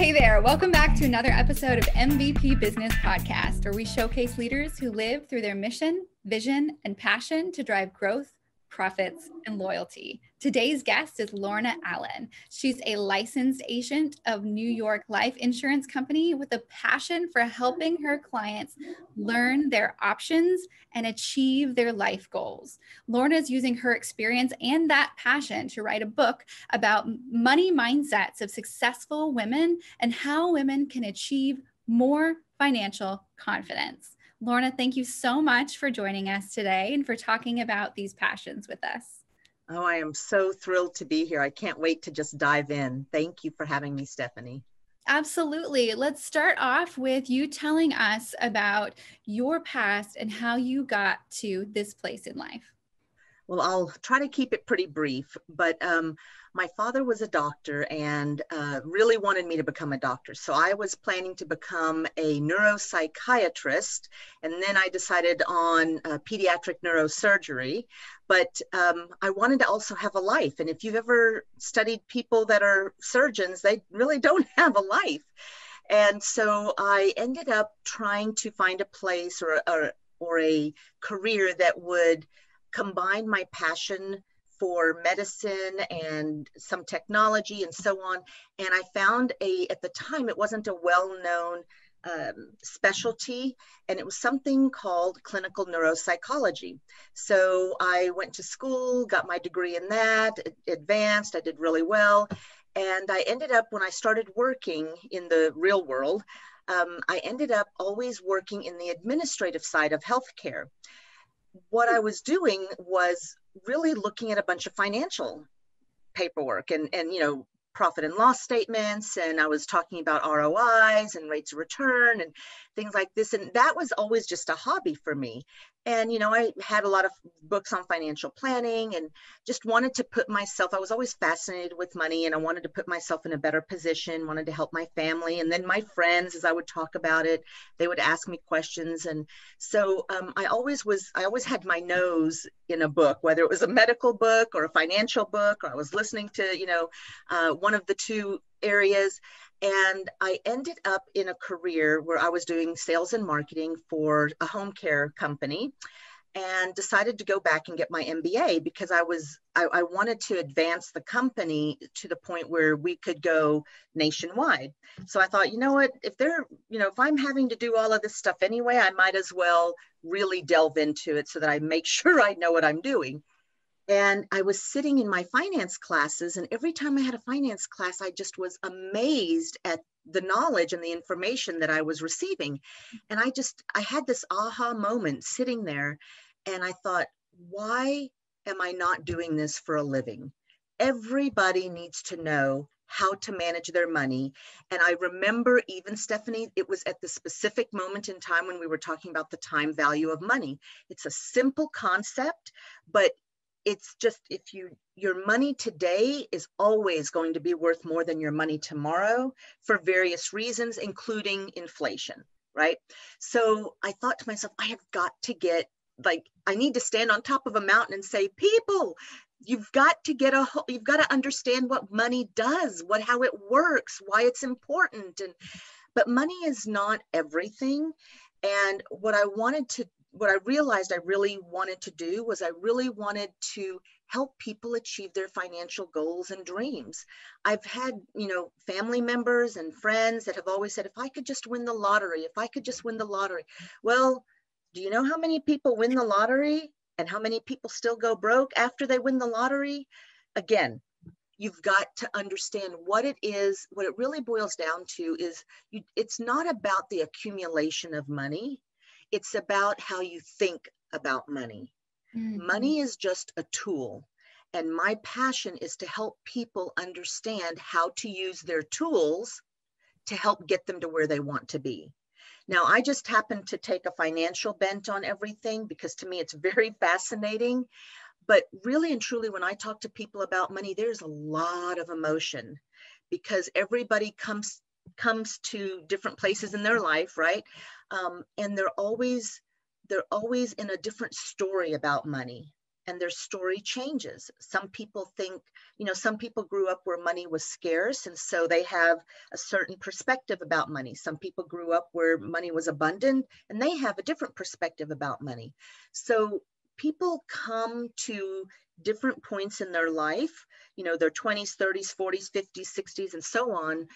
Hey there, welcome back to another episode of MVP Business Podcast, where we showcase leaders who live through their mission, vision, and passion to drive growth, profits, and loyalty. Today's guest is Lorna Allen. She's a licensed agent of New York Life Insurance Company with a passion for helping her clients learn their options and achieve their life goals. Lorna is using her experience and that passion to write a book about money mindsets of successful women and how women can achieve more financial confidence. Lorna, thank you so much for joining us today and for talking about these passions with us. Oh, I am so thrilled to be here. I can't wait to just dive in. Thank you for having me, Stephanie. Absolutely. Let's start off with you telling us about your past and how you got to this place in life. Well, I'll try to keep it pretty brief, but my father was a doctor and really wanted me to become a doctor. So I was planning to become a neuropsychiatrist, and then I decided on pediatric neurosurgery. But I wanted to also have a life. And if you've ever studied people that are surgeons, they really don't have a life. And so I ended up trying to find a place or a career that would combine my passion for medicine and some technology and so on. And I found at the time, it wasn't a well-known specialty, and it was something called clinical neuropsychology. So I went to school, got my degree in that, advanced, I did really well. And I ended up, when I started working in the real world, I ended up always working in the administrative side of healthcare. What I was doing was really looking at a bunch of financial paperwork and profit and loss statements. And I was talking about ROIs and rates of return and things like this. And that was always just a hobby for me. And, I had a lot of books on financial planning and just wanted to put myself, I was always fascinated with money and I wanted to put myself in a better position, wanted to help my family. And then my friends, as I would talk about it, they would ask me questions. And so I always had my nose in a book, whether it was a medical book or a financial book, or I was listening to, one of the two areas. And I ended up in a career where I was doing sales and marketing for a home care company and decided to go back and get my MBA because I wanted to advance the company to the point where we could go nationwide. So I thought, if I'm having to do all of this stuff anyway, I might as well really delve into it so that I make sure I know what I'm doing. And I was sitting in my finance classes, and every time I had a finance class, I just was amazed at the knowledge and the information that I was receiving. And I had this aha moment sitting there, and I thought, why am I not doing this for a living? Everybody needs to know how to manage their money. And I remember even, Stephanie, it was at the specific moment in time when we were talking about the time value of money. It's a simple concept, but it's just, your money today is always going to be worth more than your money tomorrow for various reasons, including inflation, right? So I thought to myself, I have got to I need to stand on top of a mountain and say, people, you've got to understand what money does, how it works, why it's important. But money is not everything. And what I realized I really wanted to do was I really wanted to help people achieve their financial goals and dreams. I've had, family members and friends that have always said, if I could just win the lottery, if I could just win the lottery. Well, do you know how many people win the lottery and how many people still go broke after they win the lottery? Again, you've got to understand what it is. What it really boils down to is it's not about the accumulation of money. It's about how you think about money. Mm-hmm. Money is just a tool. And my passion is to help people understand how to use their tools to help get them to where they want to be. Now, I just happen to take a financial bent on everything because to me, it's very fascinating. But really and truly, when I talk to people about money, there's a lot of emotion because everybody comes to different places in their life, right? And they're always in a different story about money. and their story changes. Some people think, some people grew up where money was scarce, and so they have a certain perspective about money. Some people grew up where money was abundant, and they have a different perspective about money. So people come to different points in their life, their 20s, 30s, 40s, 50s, 60s, and so on.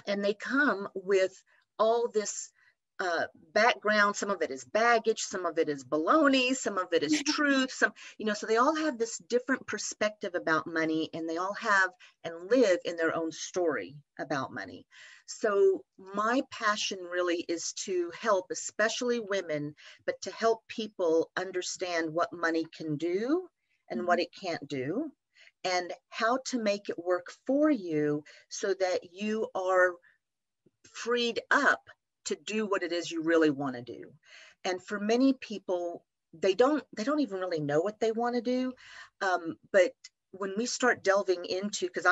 And they come with all this background. Some of it is baggage, some of it is baloney, some of it is truth, so they all have this different perspective about money, and they all have and live in their own story about money. So my passion really is to help, especially women, but to help people understand what money can do and what it can't do, and how to make it work for you so that you are freed up to do what it is you really want to do. And for many people, they don't even really know what they want to do. But when we start delving into, because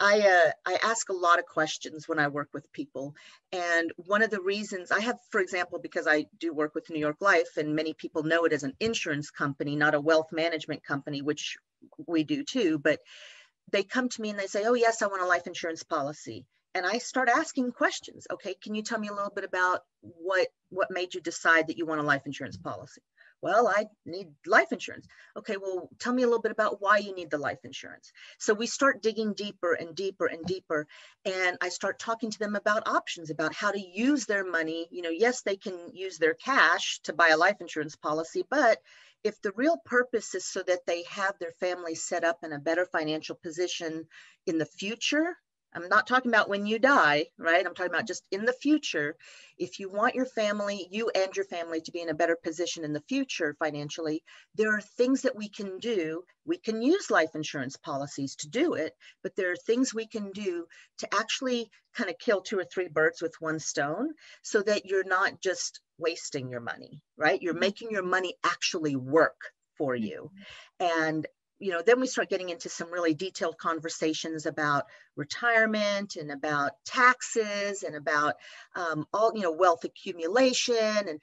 I ask a lot of questions when I work with people. And one of the reasons I have, for example, because I do work with New York Life, and many people know it as an insurance company, not a wealth management company, which we do too, but they come to me and they say, oh yes, I want a life insurance policy. And I start asking questions. Okay, can you tell me a little bit about what made you decide that you want a life insurance policy? Well, I need life insurance. Okay, well, tell me a little bit about why you need the life insurance. So we start digging deeper and deeper and deeper. And I start talking to them about options, about how to use their money. Yes, they can use their cash to buy a life insurance policy, but if the real purpose is so that they have their family set up in a better financial position in the future, I'm not talking about when you die, right? I'm talking about just in the future. If you want your family, you and your family, to be in a better position in the future financially, there are things that we can do. We can use life insurance policies to do it, but there are things we can do to actually kind of kill 2 or 3 birds with one stone, so that you're not just wasting your money, right? You're making your money actually work for you. And then we start getting into some really detailed conversations about retirement and about taxes and about all, wealth accumulation. And,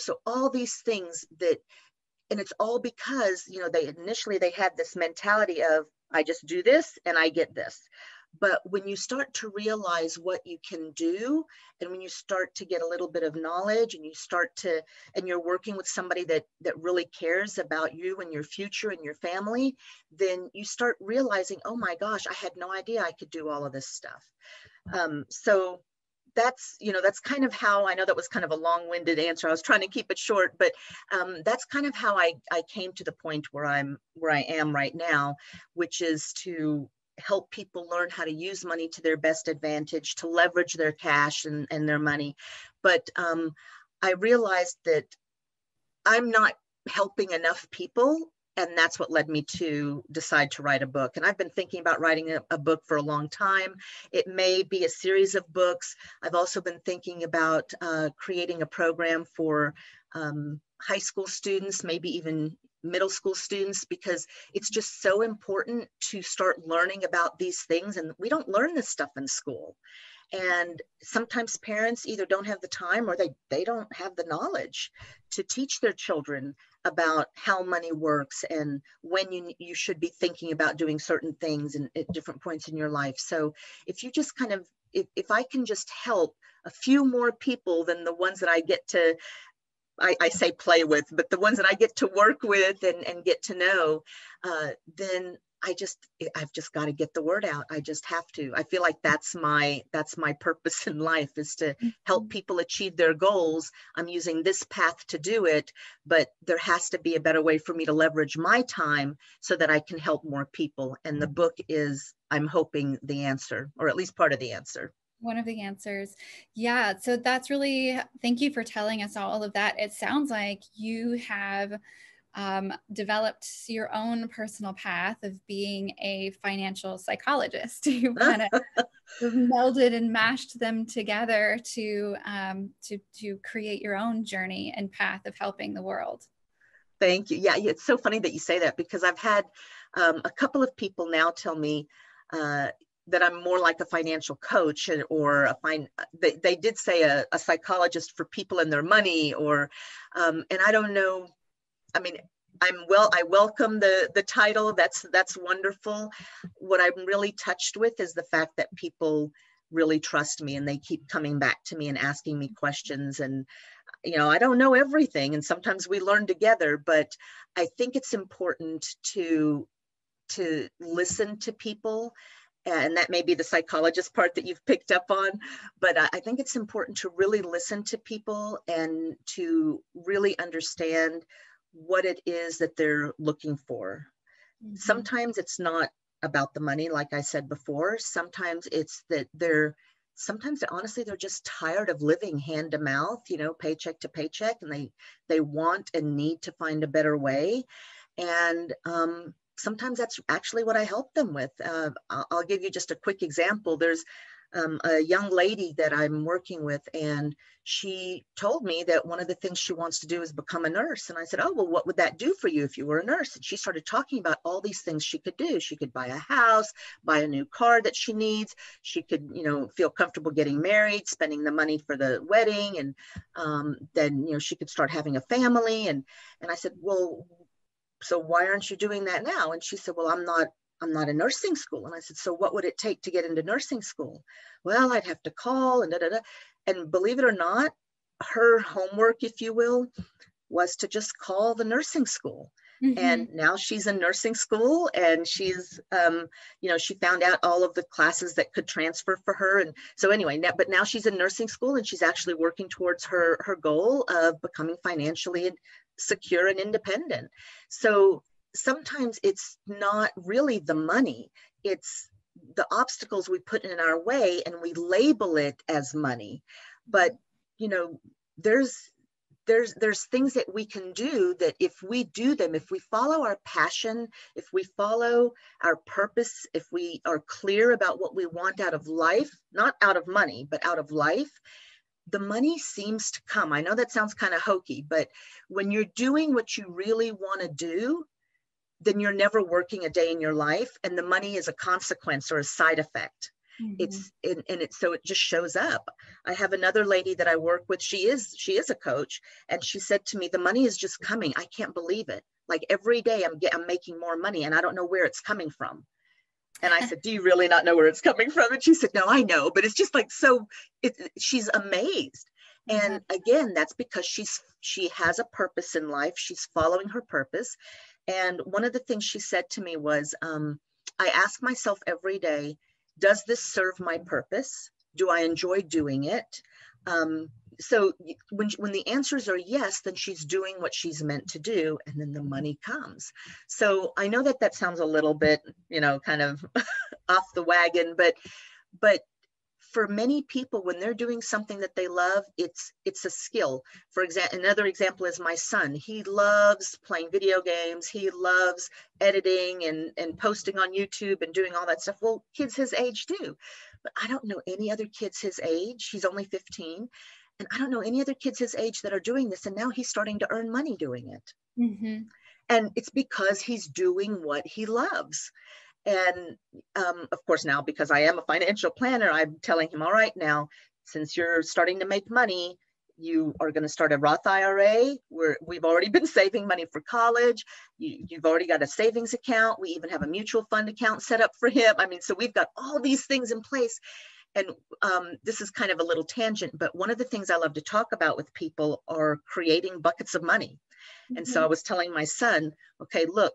so all these things and it's all because, they had this mentality of, I just do this and I get this. But when you start to realize what you can do, and when you start to get a little bit of knowledge, and and you're working with somebody that really cares about you and your future and your family, then you start realizing, oh my gosh, I had no idea I could do all of this stuff. So that's kind of how, I know that was kind of a long-winded answer. I was trying to keep it short, but that's kind of how I came to the point where I am right now, which is to help people learn how to use money to their best advantage, to leverage their cash and their money. But I realized that I'm not helping enough people, and that's what led me to decide to write a book. And I've been thinking about writing a book for a long time. It may be a series of books. I've also been thinking about creating a program for high school students, maybe even middle school students, because it's just so important to start learning about these things. And we don't learn this stuff in school. And sometimes parents either don't have the time, or they don't have the knowledge to teach their children about how money works and when you should be thinking about doing certain things at different points in your life. So if you just kind of, if I can just help a few more people than the ones that I get to, I say play with, but the ones that I get to work with and get to know, then I've just got to get the word out. I just have to. I feel like that's my purpose in life, is to help people achieve their goals. I'm using this path to do it, but there has to be a better way for me to leverage my time so that I can help more people. And the book is, I'm hoping, the answer, or at least part of the answer. One of the answers. Yeah. So that's really, thank you for telling us all of that. It sounds like you have developed your own personal path of being a financial psychologist. You kind of melded and mashed them together to create your own journey and path of helping the world. Thank you. Yeah, it's so funny that you say that, because I've had a couple of people now tell me that I'm more like a financial coach, or they did say a psychologist for people and their money, or and I don't know. I mean, I welcome the title. That's wonderful. What I'm really touched with is the fact that people really trust me and they keep coming back to me and asking me questions. And, I don't know everything, and sometimes we learn together, but I think it's important to listen to people. And that may be the psychologist part that you've picked up on, but I think it's important to really listen to people and to really understand what it is that they're looking for. Mm-hmm. Sometimes it's not about the money, like I said before. Sometimes it's that honestly, they're just tired of living hand to mouth, paycheck to paycheck, and they want and need to find a better way. And sometimes that's actually what I help them with. I'll give you just a quick example. There's a young lady that I'm working with, and she told me that one of the things she wants to do is become a nurse. And I said, oh, well, what would that do for you if you were a nurse? And she started talking about all these things she could do. She could buy a house, buy a new car that she needs. She could, feel comfortable getting married, spending the money for the wedding. And then, she could start having a family. And I said, well, so why aren't you doing that now? And she said, well, I'm not in nursing school. And I said, so what would it take to get into nursing school? Well, I'd have to call and da-da-da. And believe it or not, her homework, if you will, was to just call the nursing school. Mm-hmm. And now she's in nursing school, and she's, she found out all of the classes that could transfer for her. And so anyway, but now she's in nursing school, and she's actually working towards her goal of becoming financially secure and independent. So sometimes it's not really the money, it's the obstacles we put in our way, and we label it as money. But there's things that we can do that if we do them, if we follow our passion, if we follow our purpose, if we are clear about what we want out of life, not out of money, but out of life, the money seems to come. I know that sounds kind of hokey, but when you're doing what you really want to do, then you're never working a day in your life, and the money is a consequence or a side effect. Mm-hmm. So it just shows up. I have another lady that I work with. She is a coach, and she said to me, the money is just coming. I can't believe it. Like every day I'm making more money, and I don't know where it's coming from. And I said, do you really not know where it's coming from? And she said, no, I know, but it's just like, so she's amazed. And again, that's because she has a purpose in life. She's following her purpose. And one of the things she said to me was, I ask myself every day, does this serve my purpose? Do I enjoy doing it? So when the answers are yes, then she's doing what she's meant to do, and then the money comes. So I know that sounds a little bit, kind of off the wagon, but for many people, when they're doing something that they love, it's a skill. For example, another example is my son. He loves playing video games. He loves editing and posting on YouTube and doing all that stuff. Well, kids his age do, but I don't know any other kids his age. He's only 15. And I don't know any other kids his age that are doing this. And now he's starting to earn money doing it. Mm-hmm. And it's because he's doing what he loves. And of course, now, because I am a financial planner, I'm telling him, all right, now, since you're starting to make money, you are going to start a Roth IRA. We've already been saving money for college. You've already got a savings account. We even have a mutual fund account set up for him. I mean, so we've got all these things in place. And this is kind of a little tangent, but one of the things I love to talk about with people are creating buckets of money. Mm-hmm. And so I was telling my son, okay, look,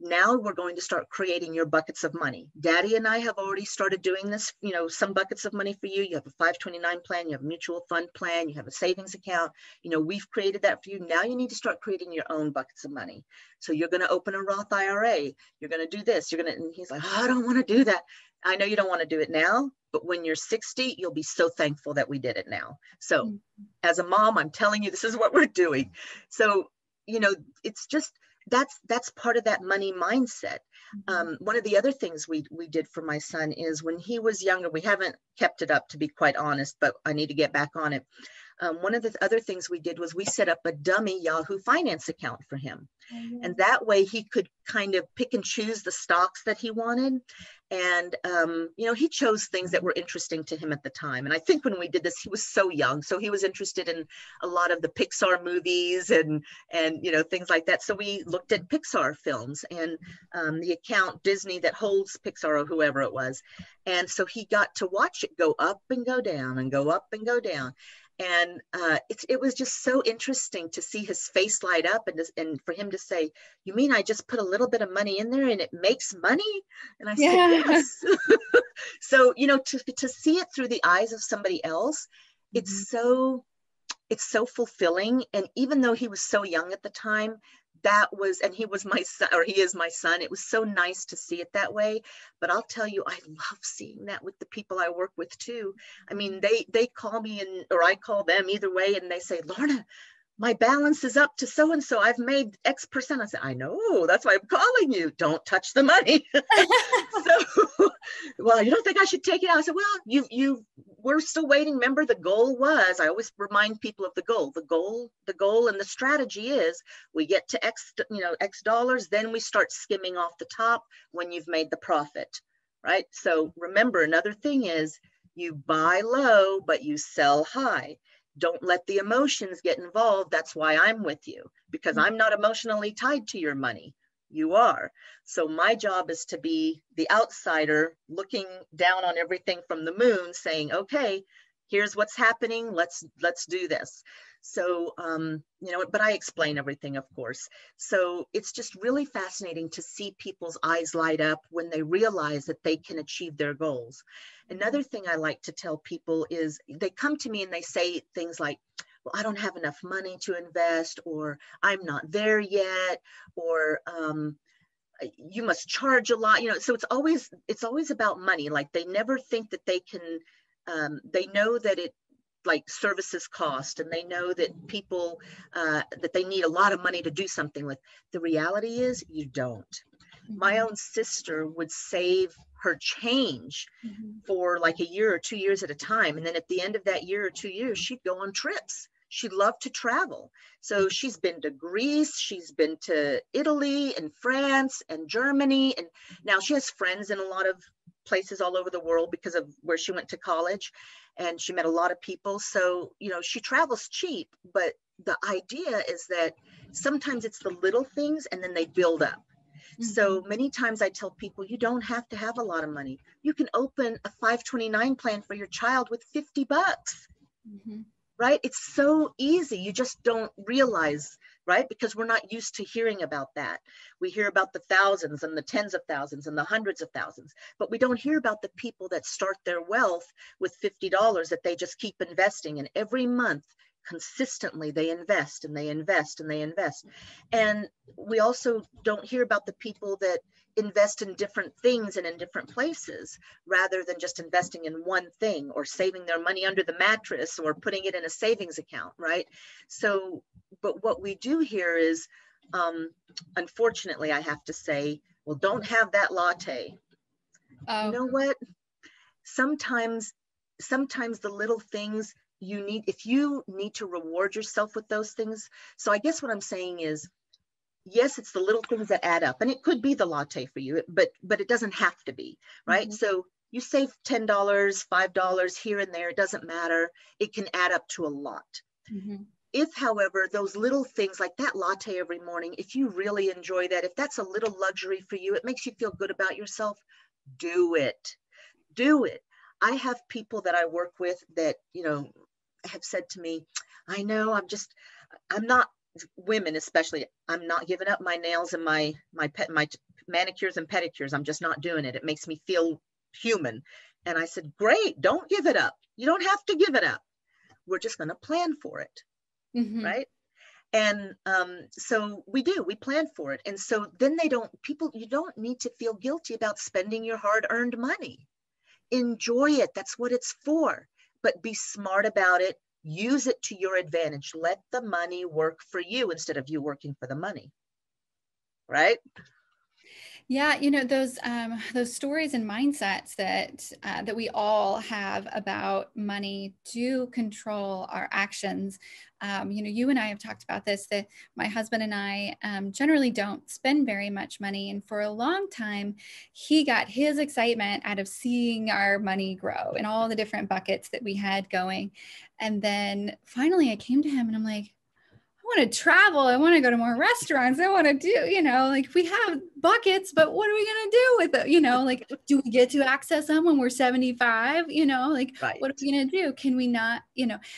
now we're going to start creating your buckets of money. Daddy and I have already started doing this, some buckets of money for you. You have a 529 plan, you have a mutual fund plan, you have a savings account. We've created that for you. Now you need to start creating your own buckets of money. So you're going to open a Roth IRA. You're going to do this. And he's like, oh, I don't want to do that. I know you don't want to do it now, but when you're 60, you'll be so thankful that we did it now. So as a mom, I'm telling you, this is what we're doing. So, it's just, that's part of that money mindset. One of the other things we did for my son is when he was younger, we haven't kept it up, to be quite honest, but I need to get back on it. one of the other things we did was we set up a dummy Yahoo Finance account for him. Oh, yeah. And that way he could kind of pick and choose the stocks that he wanted. And, he chose things that were interesting to him at the time. And I think when we did this, he was so young. So he was interested in a lot of the Pixar movies and things like that. So we looked at Pixar films and the account Disney that holds Pixar or whoever it was. And so he got to watch it go up and go down and go up and go down. And it was just so interesting to see his face light up and for him to say, "You mean I just put a little bit of money in there and it makes money?" And I said, "Yes." So, to see it through the eyes of somebody else, it's so fulfilling. And even though he was so young at the time, and he was my son, or he is my son. It was so nice to see it that way. But I'll tell you, I love seeing that with the people I work with too. I mean, they call me or I call them, either way, and they say, "Lorna, my balance is up to so-and-so. I've made X percent." I said, "I know, that's why I'm calling you. Don't touch the money." So, "Well, you don't think I should take it out?" I said, "Well, we're still waiting. Remember, the goal was," I always remind people of the goal. The goal and the strategy is we get to X dollars, then we start skimming off the top when you've made the profit, right? So remember, another thing is you buy low, but you sell high. Don't let the emotions get involved. That's why I'm with you, because I'm not emotionally tied to your money. You are. So my job is to be the outsider looking down on everything from the moon saying, "Okay, here's what's happening. Let's do this." So, but I explain everything, of course. So it's just really fascinating to see people's eyes light up when they realize that they can achieve their goals. Another thing I like to tell people is they come to me and they say things like, "Well, I don't have enough money to invest," or "I'm not there yet," or "You must charge a lot." So it's always about money. Like they never think that they can, they know that it, like, services cost, and they know that people, that they need a lot of money to do something with. The reality is you don't. My own sister would save her change for like a year or 2 years at a time. And then at the end of that year or 2 years, she'd go on trips. She loved to travel. So she's been to Greece, she's been to Italy and France and Germany. And now she has friends in a lot of places all over the world because of where she went to college. And she met a lot of people. So, she travels cheap, but the idea is that sometimes it's the little things and then they build up. So many times I tell people, you don't have to have a lot of money. You can open a 529 plan for your child with $50, right? It's so easy. You just don't realize, right? Because we're not used to hearing about that. We hear about the thousands and the tens of thousands and the hundreds of thousands, but we don't hear about the people that start their wealth with $50 that they just keep investing. And every month, consistently, they invest and they invest and they invest. And we also don't hear about the people that invest in different things and in different places, rather than just investing in one thing or saving their money under the mattress or putting it in a savings account, right? So, but what we do here is, unfortunately, I have to say, "Well, don't have that latte." You know what? Sometimes the little things if you need to reward yourself with those things. So I guess what I'm saying is, yes, it's the little things that add up, and it could be the latte for you, but it doesn't have to be, right? So you save $10, $5 here and there, it doesn't matter. It can add up to a lot. If, however, those little things like that latte every morning, if you really enjoy that, if that's a little luxury for you, it makes you feel good about yourself, do it. Do it. I have people that I work with that, have said to me, "I know, I'm not," women especially, "I'm not giving up my nails and my manicures and pedicures. I'm just not doing it. It makes me feel human." And I said, "Great, don't give it up. You don't have to give it up. We're just going to plan for it." Right? And so we plan for it. And so then you don't need to feel guilty about spending your hard-earned money. Enjoy it. That's what it's for. But be smart about it. Use it to your advantage. Let the money work for you instead of you working for the money. Right? Yeah, those stories and mindsets that we all have about money do control our actions. You and I have talked about this, that my husband and I generally don't spend very much money, and for a long time, he got his excitement out of seeing our money grow in all the different buckets that we had going. And then finally, I came to him and I'm like, I want to travel. I want to go to more restaurants. I want to do, like we have buckets, but what are we going to do with it? Like, do we get to access them when we're 75? Like, Right. what are we going to do? Can we not,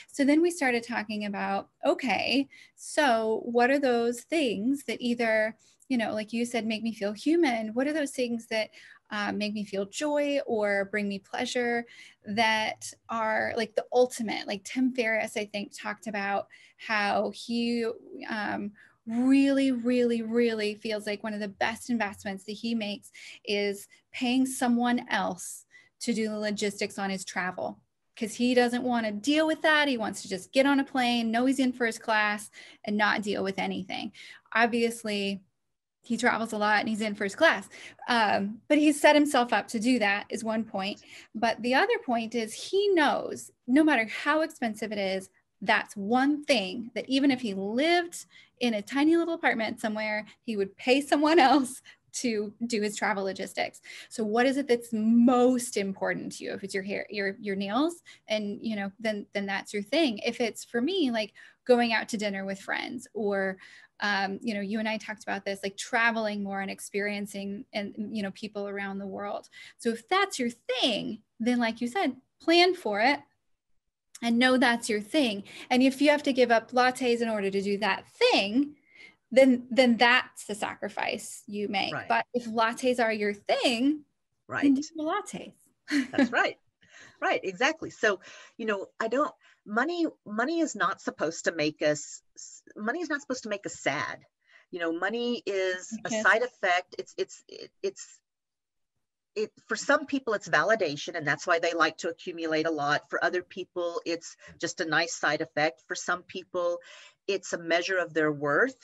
So then we started talking about, okay, so what are those things that either, like you said, make me feel human? What are those things that make me feel joy or bring me pleasure, that are like the ultimate? Like Tim Ferriss, I think, talked about how he really, really, really feels like one of the best investments that he makes is paying someone else to do the logistics on his travel, because he doesn't want to deal with that. He wants to just get on a plane, know he's in first class, and not deal with anything. Obviously, he travels a lot and he's in first class. But he's set himself up to do that, is one point. But the other point is he knows no matter how expensive it is, that's one thing that even if he lived in a tiny little apartment somewhere, he would pay someone else to do his travel logistics. So what is it that's most important to you? If it's your hair, your nails, and then that's your thing. If it's, for me, like going out to dinner with friends, or you and I talked about this, like traveling more and experiencing and people around the world. So if that's your thing, then like you said, plan for it and know that's your thing. And if you have to give up lattes in order to do that thing, then that's the sacrifice you make. Right. But if lattes are your thing, Right. then do the lattes. That's right. Right, exactly. So, money is not supposed to make us sad. Money is a side effect. For some people, it's validation, and that's why they like to accumulate a lot. For other people, it's just a nice side effect. For some people, it's a measure of their worth,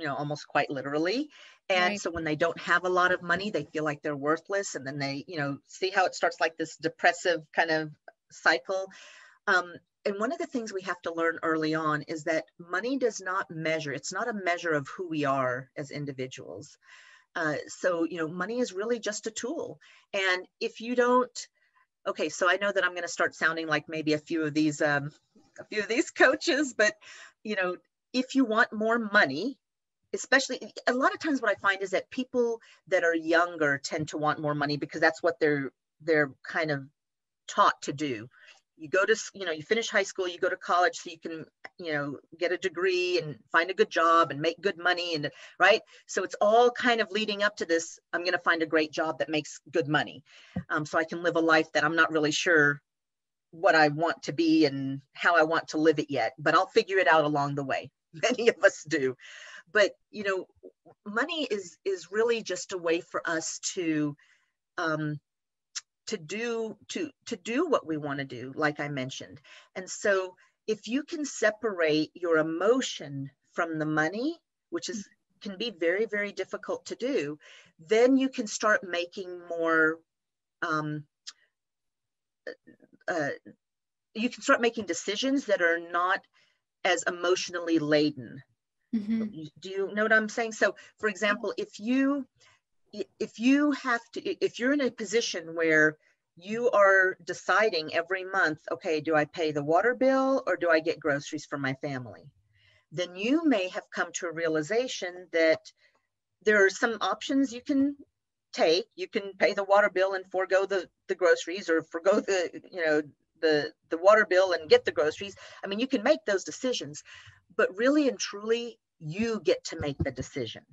almost quite literally. And Right. so when they don't have a lot of money, they feel like they're worthless. And then they, see how it starts like this depressive kind of cycle. And one of the things we have to learn early on is that money does not measure. It's not a measure of who we are as individuals. So, money is really just a tool. And if you don't, okay, so I know that I'm going to start sounding like maybe a few of these coaches, but, if you want more money, especially a lot of times what I find is that people that are younger tend to want more money because that's what they're kind of taught to do. You go to, you finish high school, you go to college so you can, get a degree and find a good job and make good money, and right. So it's all kind of leading up to this. I'm going to find a great job that makes good money. So I can live a life that I'm not really sure what I want to be and how I want to live it yet, but I'll figure it out along the way. Many of us do. But, money is really just a way for us to do what we want to do, like I mentioned. And so if you can separate your emotion from the money, which can be very, very difficult to do, then you can start making more, you can start making decisions that are not as emotionally laden. Mm-hmm. Do you know what I'm saying? So, for example, if you're in a position where you are deciding every month, okay, do I pay the water bill or do I get groceries for my family? Then you may have come to a realization that there are some options you can take. You can pay the water bill and forego the groceries, or forego the water bill and get the groceries. I mean, you can make those decisions, but really and truly, you get to make the decision.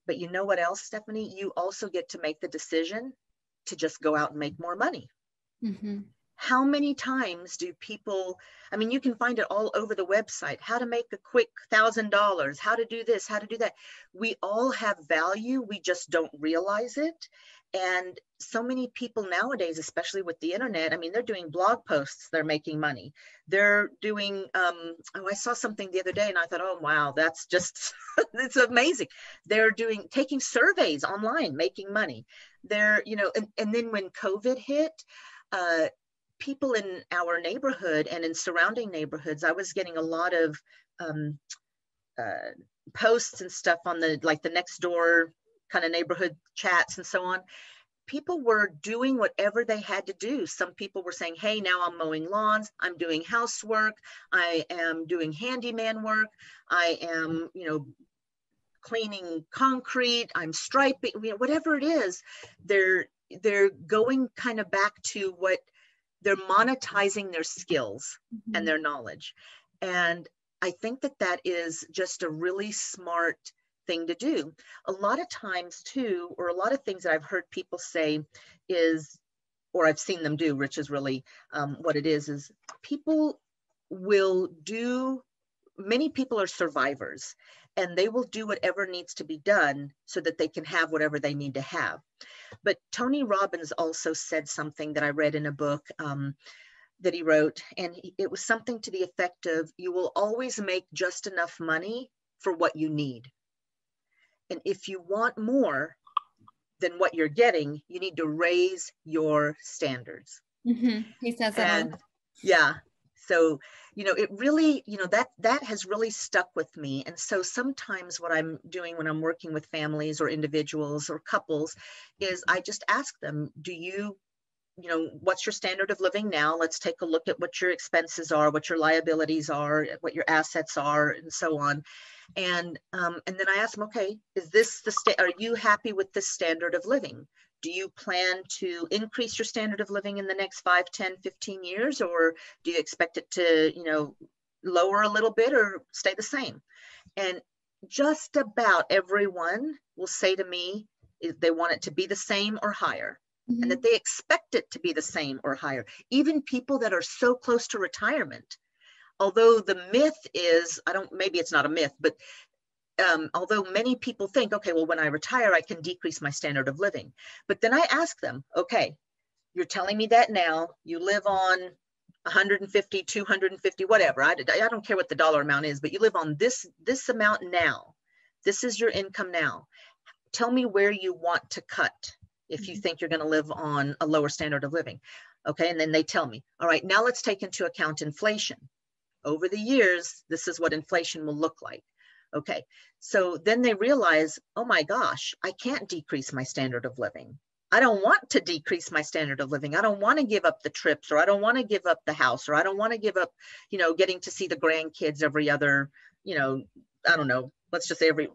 But you know what else, Stephanie? You also get to make the decision to just go out and make more money. Mm-hmm. how many times do people, I mean, you can find it all over the website, how to make a quick $1,000, how to do this, how to do that. We all have value. We just don't realize it. And so many people nowadays, especially with the internet, I mean, they're doing blog posts, they're making money. They're doing, oh, I saw something the other day and I thought, oh, wow, that's just, it's amazing. They're taking surveys online, making money. They're, and then when COVID hit, people in our neighborhood and in surrounding neighborhoods, I was getting a lot of posts and stuff on the next door kind of neighborhood chats and so on. People were doing whatever they had to do. Some people were saying, hey, now I'm mowing lawns, I'm doing housework, I am doing handyman work, I am, cleaning concrete, I'm striping, whatever it is. They're going kind of back to what they're monetizing their skills and their knowledge. And I think that is just a really smart thing to do. A lot of times too, or a lot of things that I've heard people say is, or I've seen them do, which is really what it is people will do, many people are survivors and they will do whatever needs to be done so that they can have whatever they need to have. But Tony Robbins also said something that I read in a book that he wrote, and it was something to the effect of, you will always make just enough money for what you need. And if you want more than what you're getting, you need to raise your standards. He says that. And yeah, so, it really, that has really stuck with me. And so sometimes what I'm doing when I'm working with families or individuals or couples is I just ask them, what's your standard of living now? Let's take a look at what your expenses are, what your liabilities are, what your assets are, and so on. And then I ask them, okay, is this are you happy with this standard of living? Do you plan to increase your standard of living in the next 5, 10, 15 years? Or do you expect it to, lower a little bit or stay the same? And just about everyone will say to me if they want it to be the same or higher. And that they expect it to be the same or higher. Even people that are so close to retirement, although the myth is, maybe it's not a myth, but although many people think, okay, well, when I retire, I can decrease my standard of living. But then I ask them, okay, you're telling me that now, you live on 150, 250, whatever. I don't care what the dollar amount is, but you live on this amount now. This is your income now. Tell me where you want to cut if you think you're going to live on a lower standard of living. Okay, and then they tell me, all right, now let's take into account inflation. Over the years, this is what inflation will look like. Okay, so then they realize, oh my gosh, I can't decrease my standard of living. I don't want to decrease my standard of living. I don't want to give up the trips, or I don't want to give up the house, or I don't want to give up, getting to see the grandkids every other, I don't know, let's just say every,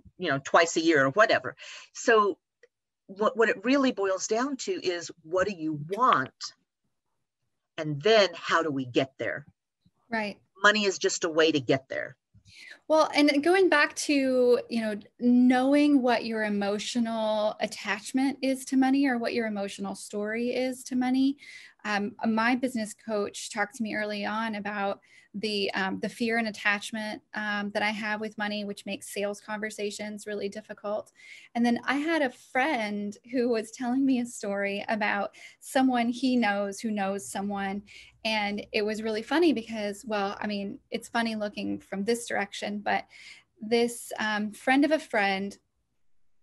twice a year or whatever. So what it really boils down to is, what do you want? And then how do we get there? Right. Money is just a way to get there. Well, and going back to, knowing what your emotional attachment is to money, or what your emotional story is to money. My business coach talked to me early on about the fear and attachment that I have with money, which makes sales conversations really difficult. And then I had a friend who was telling me a story about someone he knows who knows someone. And it was really funny because, well, I mean, it's funny looking from this direction, but this friend of a friend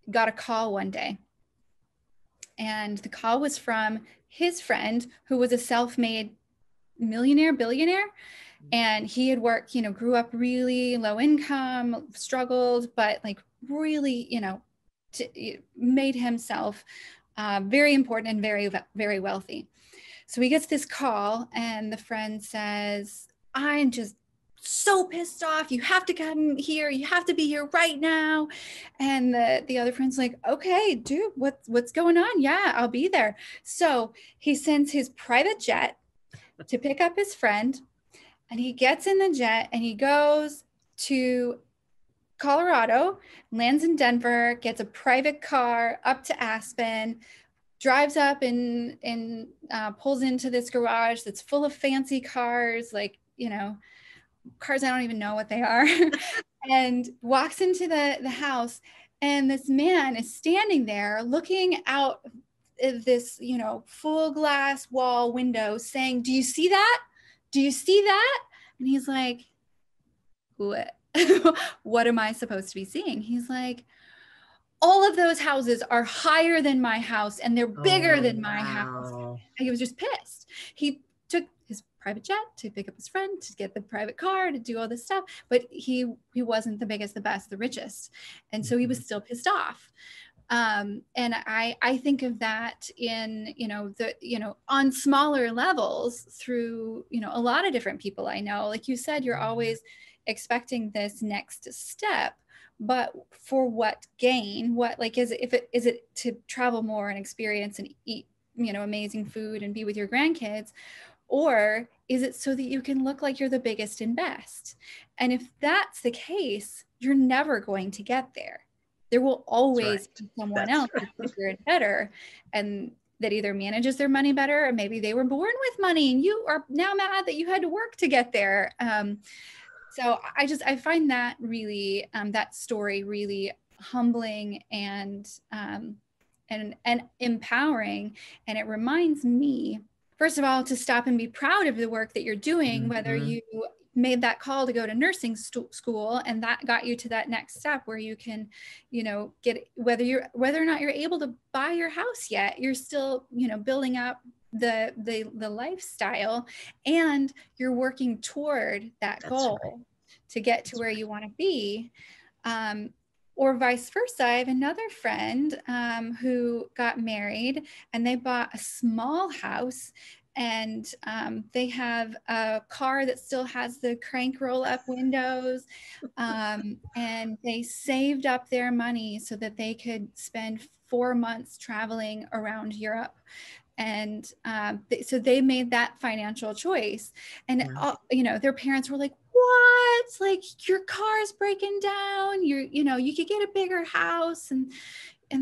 got a call one day. And the call was from his friend who was a self-made millionaire, billionaire. And he had worked, grew up really low income, struggled, but like really, made himself very important and very, very wealthy. So he gets this call and the friend says, I'm just so pissed off. You have to come here. You have to be here right now. And the other friend's like, okay, dude, what's going on? Yeah, I'll be there. So he sends his private jet to pick up his friend, and he gets in the jet and he goes to Colorado, lands in Denver, gets a private car up to Aspen, drives up and pulls into this garage that's full of fancy cars, like, you know, cars I don't even know what they are, and walks into the house. And this man is standing there looking out of this, you know, full glass wall window saying, "Do you see that? Do you see that?" And he's like, "What? What am I supposed to be seeing?" He's like, "All of those houses are higher than my house and they're bigger than my house." And he was just pissed. He took his private jet to pick up his friend, to get the private car, to do all this stuff, but he wasn't the biggest, the best, the richest. And so he was still pissed off. And I think of that in, you know, on smaller levels through, you know, a lot of different people I know. Like you said, you're always expecting this next step, but for what gain? What, like, is it to travel more and experience and eat, you know, amazing food and be with your grandkids? Or is it so that you can look like you're the biggest and best? And if that's the case, you're never going to get there. There will always be someone else that's bigger and better, and that either manages their money better, or maybe they were born with money and you are now mad that you had to work to get there. So I find that really, that story really humbling and empowering. And it reminds me, first of all, to stop and be proud of the work that you're doing, whether you made that call to go to nursing school and that got you to that next step where you can, you know, get, whether or not you're able to buy your house yet, you're still, you know, building up the lifestyle, and you're working toward that goal to get to where you want to be. Or vice versa. I have another friend who got married and they bought a small house, and they have a car that still has the crank roll up windows, and they saved up their money so that they could spend 4 months traveling around Europe. And so they made that financial choice. And, you know, their parents were like, "What? Like, your car's breaking down. You know, you could get a bigger house." And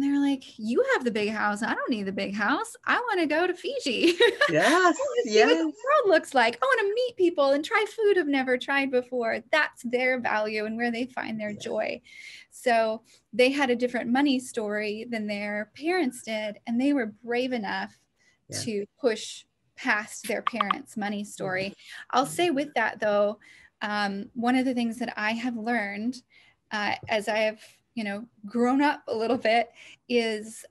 they're like, "You have the big house. I don't need the big house. I want to go to Fiji. Yes. I want to see what the world looks like. I want to meet people and try food I've never tried before." That's their value and where they find their joy. So they had a different money story than their parents did. And they were brave enough to push past their parents' money story. I'll say with that though, one of the things that I have learned as I have, you know, grown up a little bit is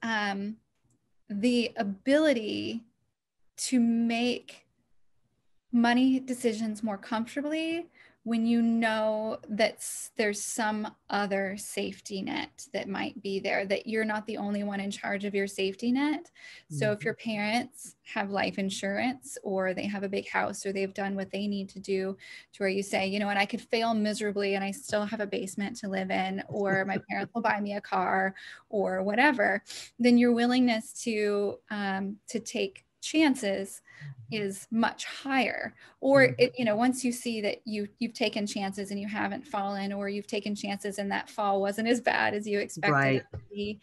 the ability to make money decisions more comfortably when you know that there's some other safety net that might be there, that you're not the only one in charge of your safety net. So if your parents have life insurance, or they have a big house, or they've done what they need to do to where you say, "You know what, I could fail miserably and I still have a basement to live in," or "My parents will buy me a car," or whatever, then your willingness to take chances is much higher. Or it, you know, once you see that you've taken chances and you haven't fallen, or you've taken chances and that fall wasn't as bad as you expected it to be.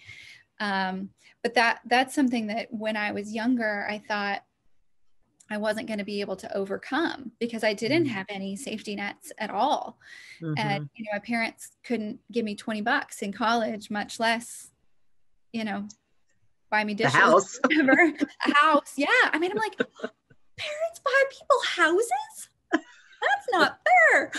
But that's something that when I was younger, I thought I wasn't going to be able to overcome, because I didn't have any safety nets at all. And, you know, my parents couldn't give me $20 in college, much less, you know, buy me dishes. A house. Yeah. I mean, I'm like, parents buy people houses? That's not fair.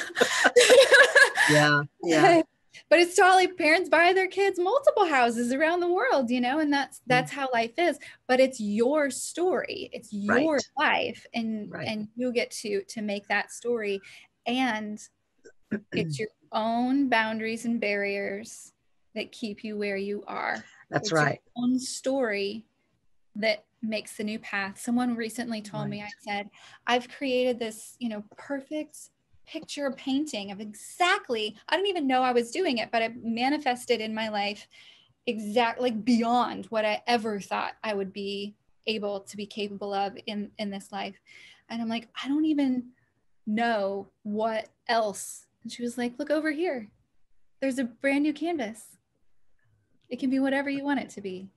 Yeah. But it's totally, parents buy their kids multiple houses around the world, you know, and that's how life is. But it's your story. It's your life. And you get to make that story. And it's your own boundaries and barriers that keep you where you are. That's right. Your own story that makes the new path. Someone recently told me, I said, "I've created this, you know, perfect picture painting of exactly, I didn't even know I was doing it, but I manifested in my life exactly, like, beyond what I ever thought I would be able to be capable of in this life." And I'm like, "I don't even know what else." And she was like, "Look over here. There's a brand new canvas. It can be whatever you want it to be."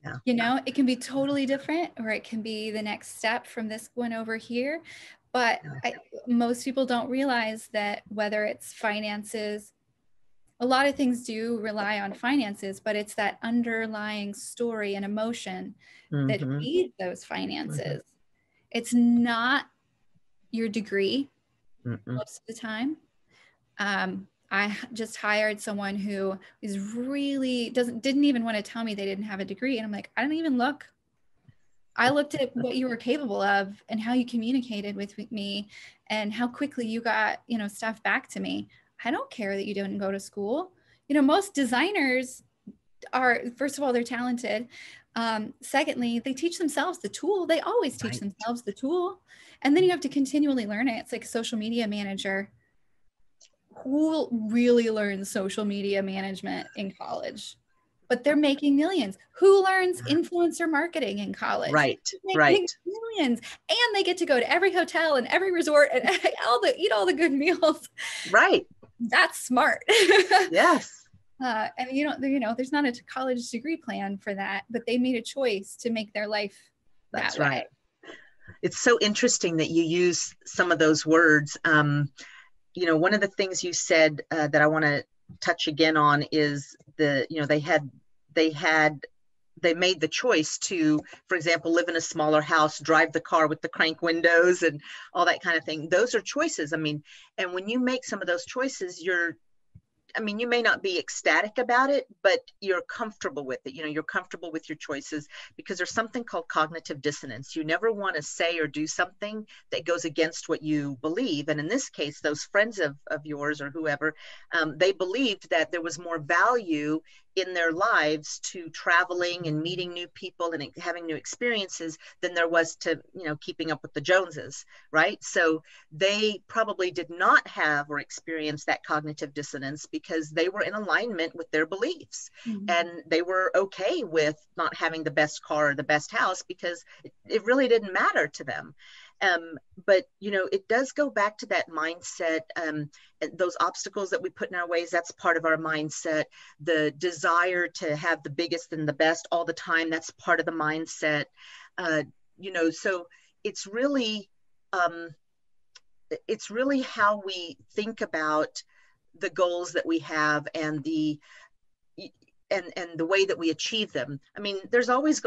Yeah. You know, it can be totally different, or it can be the next step from this one over here. But most people don't realize that whether it's finances, a lot of things do rely on finances, but it's that underlying story and emotion that feeds those finances. It's not your degree most of the time. I just hired someone who is really didn't even want to tell me they didn't have a degree. And I'm like, I didn't even look. I looked at what you were capable of and how you communicated with me and how quickly you got, you know, stuff back to me. I don't care that you didn't go to school. You know, most designers are, first of all, they're talented. Secondly, they teach themselves the tool. They always teach themselves the tool. And then you have to continually learn it. It's like a social media manager. Who really learns social media management in college? But they're making millions. Who learns influencer marketing in college? Right. Making millions. And they get to go to every hotel and every resort and eat all the good meals. Right. That's smart. Yes. And you know, there's not a college degree plan for that, but they made a choice to make their life that way. Right. It's so interesting that you use some of those words. You know, one of the things you said that I want to touch again on is they made the choice to, for example, live in a smaller house, drive the car with the crank windows and all that kind of thing. Those are choices. I mean, and when you make some of those choices, you may not be ecstatic about it, but you're comfortable with it. You know, you're comfortable with your choices because there's something called cognitive dissonance. You never want to say or do something that goes against what you believe. And in this case, those friends of yours or whoever, they believed that there was more value in their lives to traveling and meeting new people and having new experiences than there was to, you know, keeping up with the Joneses, right? So they probably did not have or experience that cognitive dissonance because they were in alignment with their beliefs. And they were okay with not having the best car or the best house because it really didn't matter to them. But, you know, it does go back to that mindset, those obstacles that we put in our ways, that's part of our mindset. The desire to have the biggest and the best all the time, that's part of the mindset. You know, so it's really how we think about the goals that we have and the way that we achieve them. I mean, there's always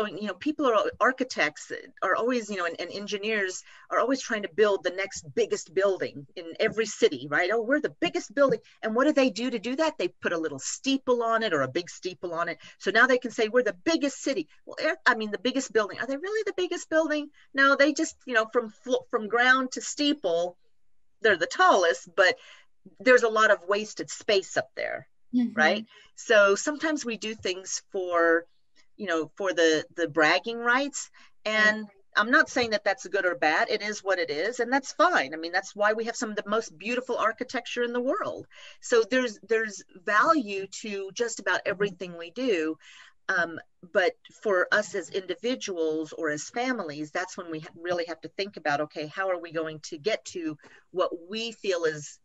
architects are always, you know, and engineers are always trying to build the next biggest building in every city, right? Oh, we're the biggest building. And what do they do to do that? They put a little steeple on it or a big steeple on it. So now they can say we're the biggest city. Well, I mean, the biggest building. Are they really the biggest building? No, they just, you know, from ground to steeple, they're the tallest, but there's a lot of wasted space up there. Right. So sometimes we do things for the bragging rights. And I'm not saying that that's good or bad. It is what it is. And that's fine. I mean, that's why we have some of the most beautiful architecture in the world. So there's value to just about everything we do. But for us as individuals or as families, that's when we really have to think about, okay, how are we going to get to what we feel is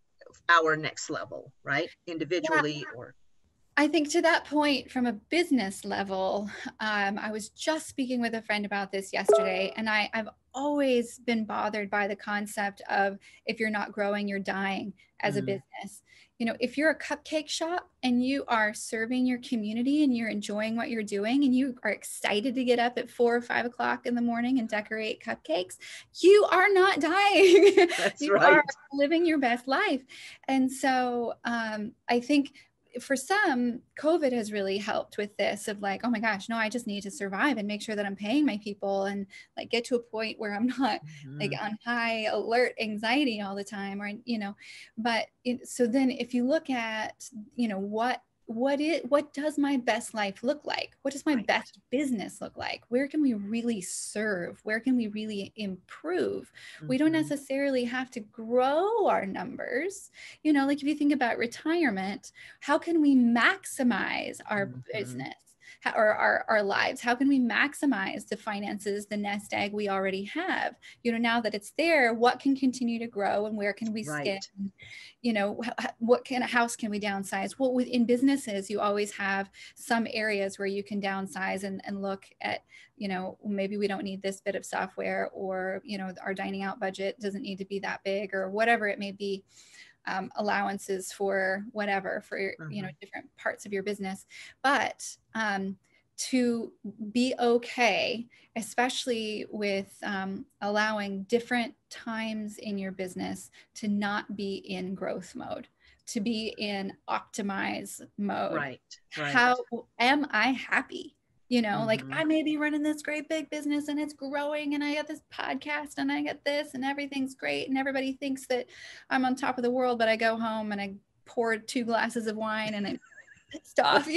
our next level, right? Individually or. I think to that point, from a business level, I was just speaking with a friend about this yesterday, and I've always been bothered by the concept of if you're not growing, you're dying as a business. You know, if you're a cupcake shop and you are serving your community and you're enjoying what you're doing and you are excited to get up at 4 or 5 o'clock in the morning and decorate cupcakes, you are not dying. That's you right. are living your best life. And so I think for some, COVID has really helped with this of like, oh my gosh, no, I just need to survive and make sure that I'm paying my people and like get to a point where I'm not like on high alert anxiety all the time, or, you know, but so then if you look at, you know, what does my best life look like? What does my best business look like? Where can we really serve? Where can we really improve? We don't necessarily have to grow our numbers. You know, like if you think about retirement, how can we maximize our business? or our lives? How can we maximize the finances, the nest egg we already have? Now that it's there, what can continue to grow and where can we skip? What kind of house can we downsize? Well, within businesses, you always have some areas where you can downsize and look at, maybe we don't need this bit of software, or, our dining out budget doesn't need to be that big, or whatever it may be. Allowances for whatever, for different parts of your business. But to be okay, especially with allowing different times in your business to not be in growth mode, to be in optimize mode. Right. How am I happy? Like, I may be running this great big business and it's growing, and I got this podcast and I got this and everything's great and everybody thinks that I'm on top of the world, but I go home and I poured 2 glasses of wine and I'm pissed off,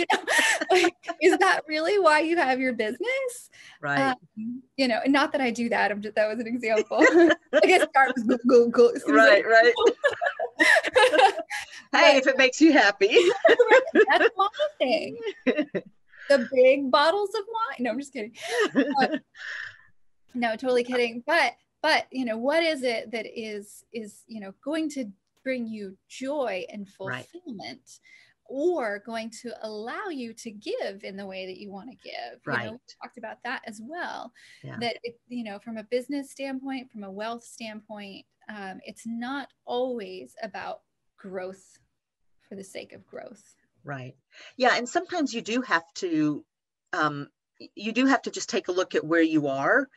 like, is that really why you have your business? Right. And not that I do that. That was an example. I guess start was go. Right. Hey, if it makes you happy. That's my thing. The big bottles of wine. No, I'm just kidding. No, totally kidding. But what is it that is going to bring you joy and fulfillment, or going to allow you to give in the way that you want to give? Right. We talked about that as well. Yeah. That from a business standpoint, from a wealth standpoint, it's not always about growth for the sake of growth. Right. Yeah. And sometimes you do have to just take a look at where you are,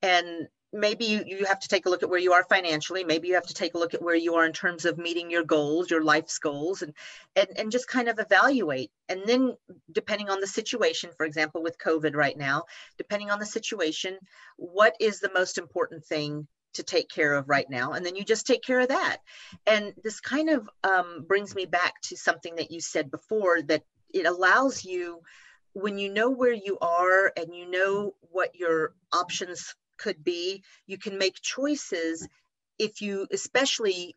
and maybe you have to take a look at where you are financially. Maybe you have to take a look at where you are in terms of meeting your goals, your life's goals, and just kind of evaluate. And then depending on the situation, for example, with COVID right now, depending on the situation, what is the most important thing to take care of right now? And then you just take care of that. And this kind of brings me back to something that you said before, that it allows you, when you know where you are and you know what your options could be, you can make choices. If you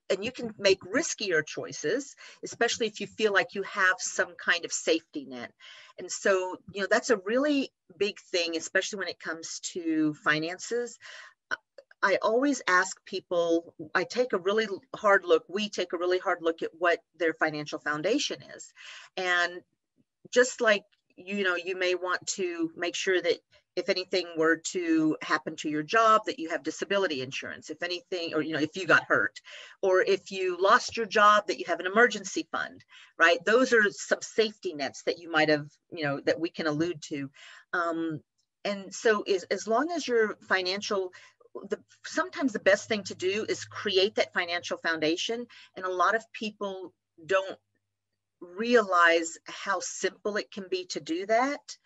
and you can make riskier choices, especially if you feel like you have some kind of safety net. And so, that's a really big thing, especially when it comes to finances. I always ask people, we take a really hard look at what their financial foundation is. And just like, you may want to make sure that if anything were to happen to your job, that you have disability insurance, if anything, or, if you got hurt, or if you lost your job, that you have an emergency fund, right? Those are some safety nets that you might have, that we can allude to. And so as long as your financial, sometimes the best thing to do is create that financial foundation. And a lot of people don't realize how simple it can be to do that.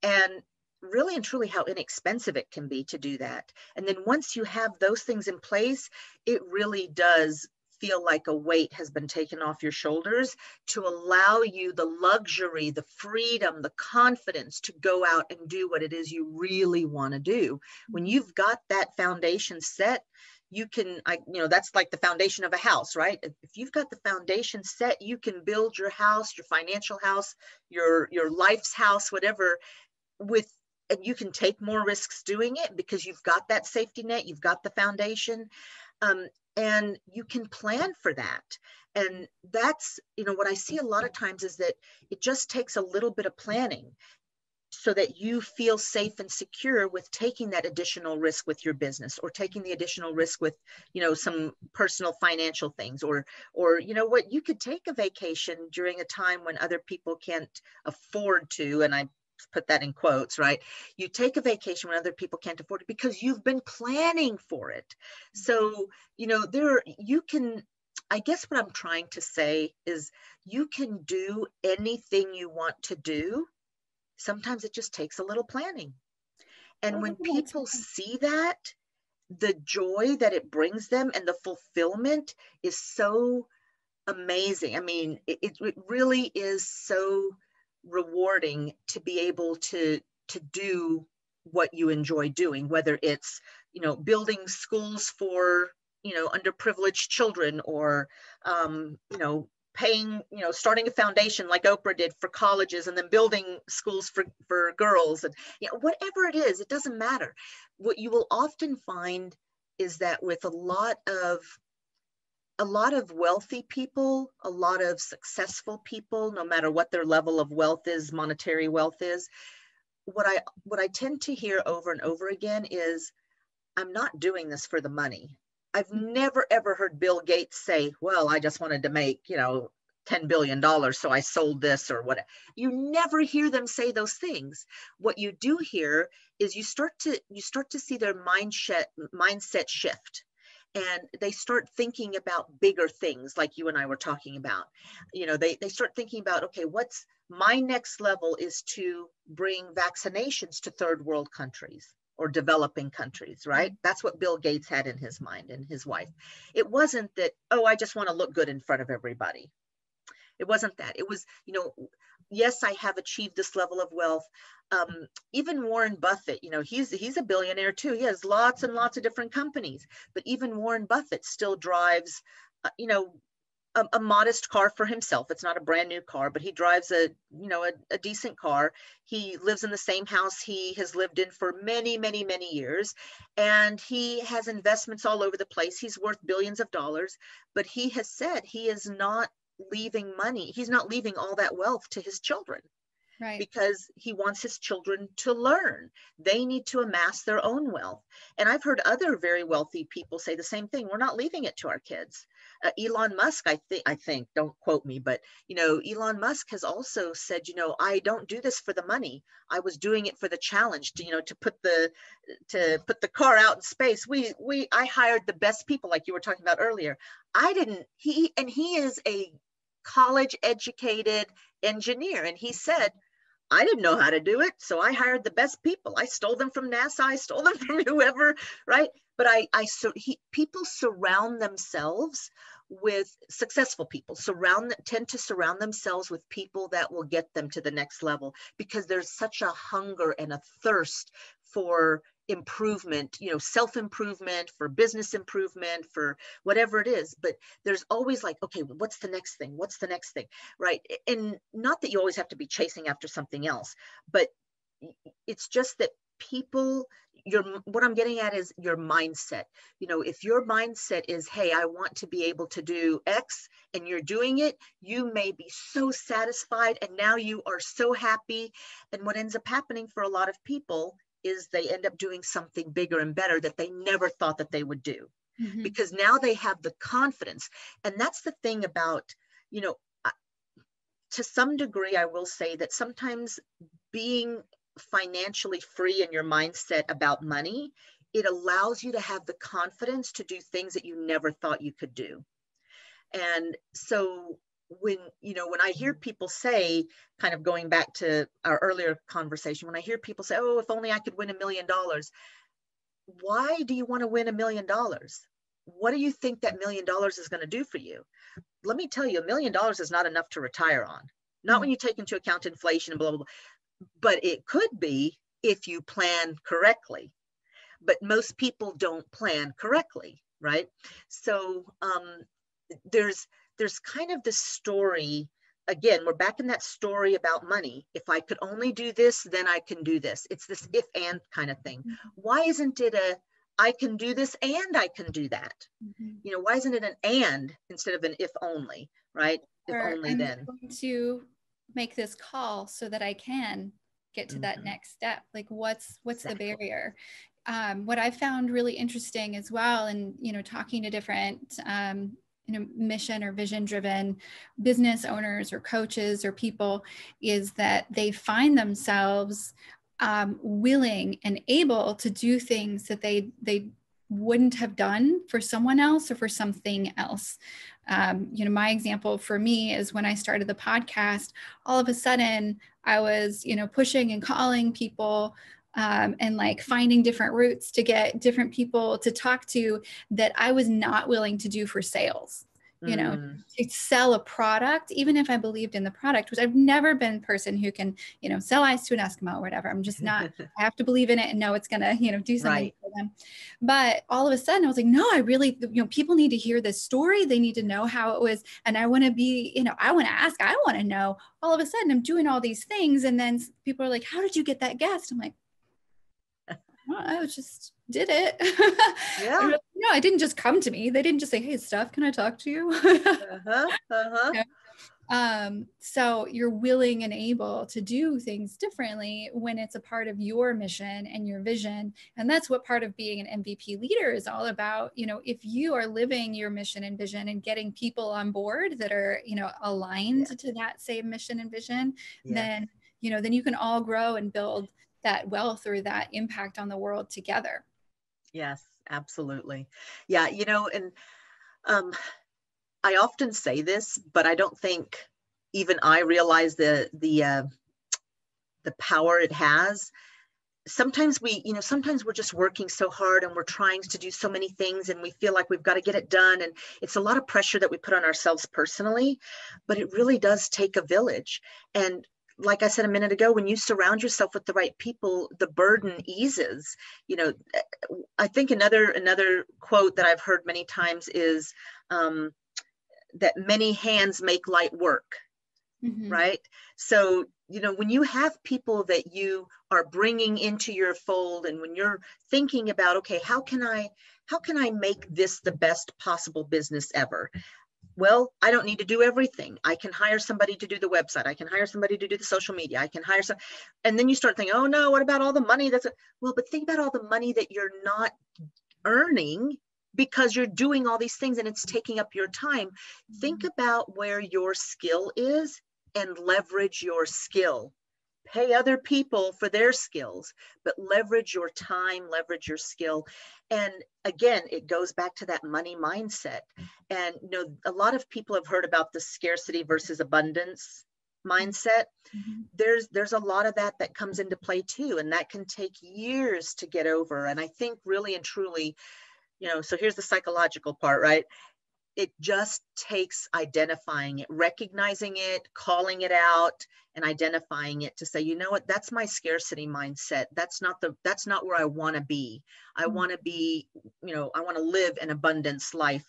And really and truly how inexpensive it can be to do that. And then once you have those things in place, it really does feel like a weight has been taken off your shoulders, to allow you the luxury, the freedom, the confidence to go out and do what it is you really want to do. When you've got that foundation set, you can, that's like the foundation of a house, right? If you've got the foundation set, you can build your house, your financial house, your life's house, whatever, and you can take more risks doing it because you've got that safety net, you've got the foundation. And you can plan for that. And that's, what I see a lot of times is that it just takes a little bit of planning so that you feel safe and secure with taking that additional risk with your business, or taking the additional risk with, some personal financial things, or, you could take a vacation during a time when other people can't afford to, and I put that in quotes, right? You take a vacation when other people can't afford it because you've been planning for it. So, I guess what I'm trying to say is you can do anything you want to do. Sometimes it just takes a little planning. And when people see that, the joy that it brings them and the fulfillment is so amazing. I mean, it really is so rewarding to be able to do what you enjoy doing, whether it's, building schools for, underprivileged children, or, paying, starting a foundation like Oprah did for colleges, and then building schools for girls, and whatever it is, it doesn't matter. What you will often find is that with a lot of wealthy people, a lot of successful people, no matter what their level of wealth is, monetary wealth is, what I tend to hear over and over again is, I'm not doing this for the money. I've never, ever heard Bill Gates say, well, I just wanted to make, $10 billion, so I sold this or whatever. You never hear them say those things. What you do hear is you start to see their mindset shift. And they start thinking about bigger things like you and I were talking about. They start thinking about, okay, what's my next level is to bring vaccinations to third world countries or developing countries, right? That's what Bill Gates had in his mind, and his wife. It wasn't that, oh, I just want to look good in front of everybody. It wasn't that. It was, yes, I have achieved this level of wealth. Even Warren Buffett, he's a billionaire too. He has lots and lots of different companies, but even Warren Buffett still drives, a modest car for himself. It's not a brand new car, but he drives a decent car. He lives in the same house he has lived in for many, many, many years. And he has investments all over the place. He's worth billions of dollars, but he has said he is not leaving money. He's not leaving all that wealth to his children. Right. Because he wants his children to learn. They need to amass their own wealth. And I've heard other very wealthy people say the same thing. We're not leaving it to our kids. Elon Musk, I think, don't quote me, but, Elon Musk has also said, I don't do this for the money. I was doing it for the challenge to put the car out in space. I hired the best people, like you were talking about earlier. He is a college educated engineer. And he said, I didn't know how to do it, so I hired the best people. I stole them from NASA. I stole them from whoever, right? But people surround themselves with successful people, tend to surround themselves with people that will get them to the next level, because there's such a hunger and a thirst for improvement, self-improvement, for business improvement, for whatever it is. But there's always like, okay, what's the next thing? What's the next thing? Right. And not that you always have to be chasing after something else, but it's just that what I'm getting at is your mindset. If your mindset is, hey, I want to be able to do X, and you're doing it, you may be so satisfied, and now you are so happy. And what ends up happening for a lot of people is they end up doing something bigger and better that they never thought that they would do, because now they have the confidence. And that's the thing about, to some degree, I will say that sometimes being financially free in your mindset about money, it allows you to have the confidence to do things that you never thought you could do. And so when I hear people say, kind of going back to our earlier conversation, when I hear people say, oh, if only I could win $1 million, why do you want to win $1 million? What do you think that $1 million is going to do for you? Let me tell you, $1 million is not enough to retire on. Not when you take into account inflation and blah, blah, blah. But it could be if you plan correctly. But most people don't plan correctly, right? So there's kind of this story. Again, we're back in that story about money. If I could only do this, then I can do this. It's this if and kind of thing. Why isn't it I can do this and I can do that? Why isn't it an and instead of an if only, right? If only I'm then. going to make this call so that I can get to that next step. Like what's exactly the barrier? What I found really interesting as well, and talking to different mission or vision driven business owners or coaches or people, is that they find themselves willing and able to do things that they wouldn't have done for someone else or for something else. My example for me is when I started the podcast, all of a sudden I was, pushing and calling people and like finding different routes to get different people to talk to that I was not willing to do for sales. To sell a product, even if I believed in the product, which I've never been a person who can, sell ice to an Eskimo or whatever. I'm just not, I have to believe in it and know it's going to, do something for them. But all of a sudden I was like, no, I really, people need to hear this story. They need to know how it was. And I want to be, I want to ask, I want to know. All of a sudden I'm doing all these things. And then people are like, how did you get that guest? I'm like, well, I just did it. Yeah. No, it didn't just come to me. They didn't just say, hey, Steph, can I talk to you? So you're willing and able to do things differently when it's a part of your mission and your vision. And that's what part of being an MVP leader is all about. If you are living your mission and vision and getting people on board that are, aligned to that same mission and vision, then you can all grow and build that wealth or that impact on the world together. Yes, absolutely. Yeah. And I often say this, but I don't think even I realize the power it has. Sometimes we're just working so hard and we're trying to do so many things and we feel like we've got to get it done. And it's a lot of pressure that we put on ourselves personally, but it really does take a village. And like I said a minute ago, when you surround yourself with the right people, the burden eases. I think another quote that I've heard many times is that many hands make light work, right? So, when you have people that you are bringing into your fold, and when you're thinking about, okay, how can I make this the best possible business ever? Well, I don't need to do everything. I can hire somebody to do the website. I can hire somebody to do the social media. I can hire some, and then you start thinking, oh no, what about all the money but think about all the money that you're not earning because you're doing all these things and it's taking up your time. Think about where your skill is and leverage your skill. Pay other people for their skills, but leverage your time, leverage your skill. And again, it goes back to that money mindset. And a lot of people have heard about the scarcity versus abundance mindset. There's a lot of that comes into play too, and that can take years to get over. And I think really and truly, so here's the psychological part, right? It just takes identifying it, recognizing it, calling it out, and identifying it to say, you know what, that's my scarcity mindset. That's not where I want to be. I want to be, I want to live an abundant life.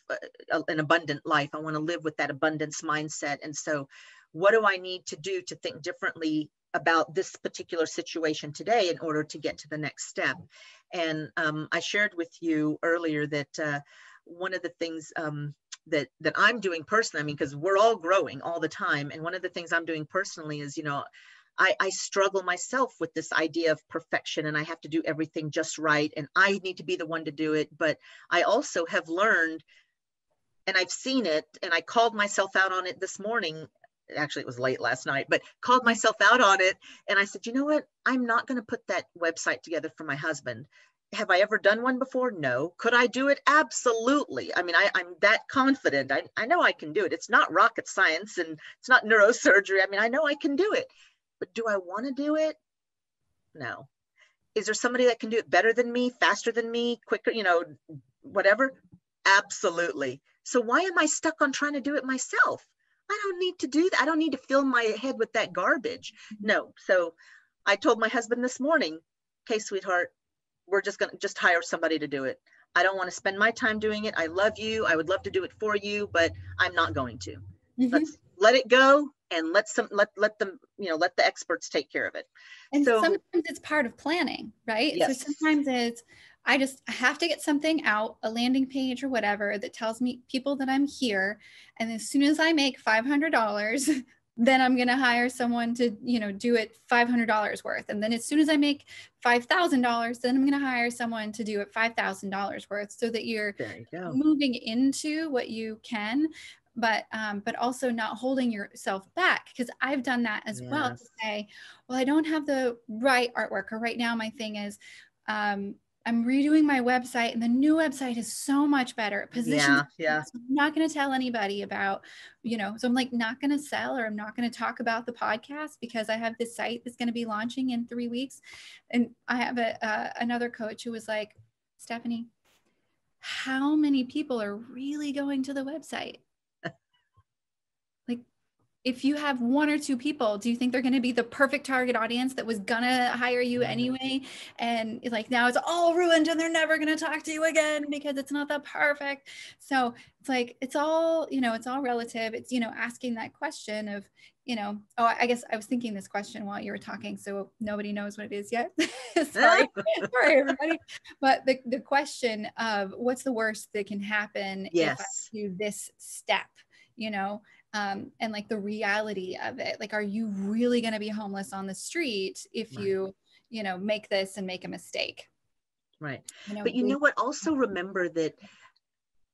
I want to live with that abundance mindset. And so what do I need to do to think differently about this particular situation today in order to get to the next step? And I shared with you earlier that one of the things that I'm doing personally, because we're all growing all the time. And one of the things I'm doing personally is, I struggle myself with this idea of perfection, and I have to do everything just right. And I need to be the one to do it. But I also have learned, and I've seen it, and I called myself out on it this morning. Actually, it was late last night, but called myself out on it. And I said, you know what? I'm not going to put that website together for my husband. Have I ever done one before? No. Could I do it? Absolutely. I mean, I'm that confident. I know I can do it. It's not rocket science and it's not neurosurgery. I mean, I know I can do it, but do I want to do it? No. Is there somebody that can do it better than me, faster than me, quicker, whatever? Absolutely. So why am I stuck on trying to do it myself? I don't need to do that. I don't need to fill my head with that garbage. No. So I told my husband this morning, okay, sweetheart, we're just going to just hire somebody to do it. I don't want to spend my time doing it. I love you. I would love to do it for you, but I'm not going to. Let's let it go and let the experts take care of it. And so, sometimes it's part of planning, right? Yes. So sometimes it's, I have to get something out, a landing page or whatever that tells me people that I'm here. And as soon as I make $500, then I'm going to hire someone to, do it $500 worth. And then as soon as I make $5,000, then I'm going to hire someone to do it $5,000 worth, so that you're moving into what you can, but also not holding yourself back. Because I've done that as well, to say, well, I don't have the right artwork, or right now my thing is, I'm redoing my website and the new website is so much better. Positions. Yeah. So I'm not going to tell anybody about, so I'm like not going to sell, or I'm not going to talk about the podcast because I have this site that's going to be launching in 3 weeks. And I have another coach who was like, Stephanie, how many people are really going to the website? Like, if you have one or two people, do you think they're going to be the perfect target audience that was going to hire you anyway? And like now it's all ruined and they're never going to talk to you again because it's not that perfect. So it's like, it's all, it's all relative. It's, asking that question of, I guess I was thinking this question while you were talking, so nobody knows what it is yet. Sorry, everybody. But the question of what's the worst that can happen if I do this step, and like the reality of it, like, are you really going to be homeless on the street if you make this and make a mistake? Right. But you know what? Also remember that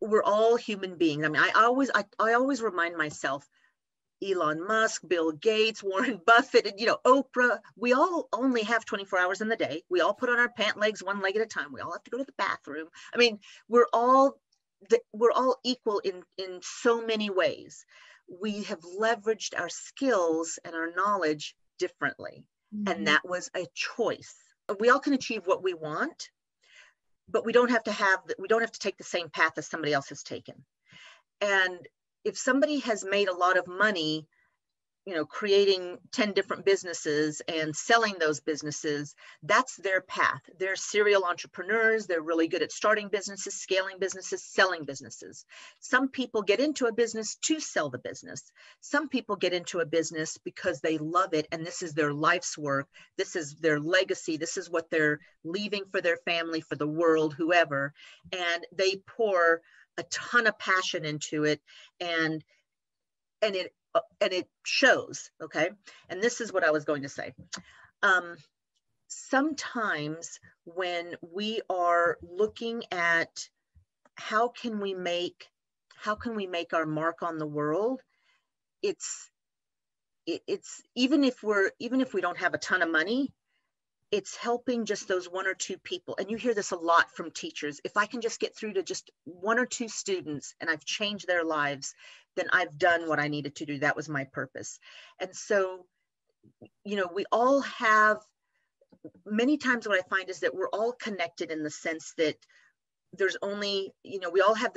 we're all human beings. I mean, I always remind myself, Elon Musk, Bill Gates, Warren Buffett, and, Oprah, we all only have 24 hours in the day. We all put on our pant legs one leg at a time. We all have to go to the bathroom. I mean, we're all equal in so many ways. We have leveraged our skills and our knowledge differently. Mm-hmm. And that was a choice. We all can achieve what we want, but we don't have to take the same path as somebody else has taken. And if somebody has made a lot of money, creating 10 different businesses and selling those businesses, that's their path. They're serial entrepreneurs. They're really good at starting businesses, scaling businesses, selling businesses. Some people get into a business to sell the business. Some people get into a business because they love it and this is their life's work. This is their legacy. This is what they're leaving for their family, for the world, whoever. And they pour a ton of passion into it, and it shows. Okay. And this is what I was going to say. Sometimes when we are looking at how can we make our mark on the world, it's even if we don't have a ton of money, it's helping just those one or two people. And you hear this a lot from teachers. If I can just get through to just one or two students and I've changed their lives, then I've done what I needed to do. That was my purpose. And so, we all have, many times what I find is that we're all connected in the sense that there's only, we all have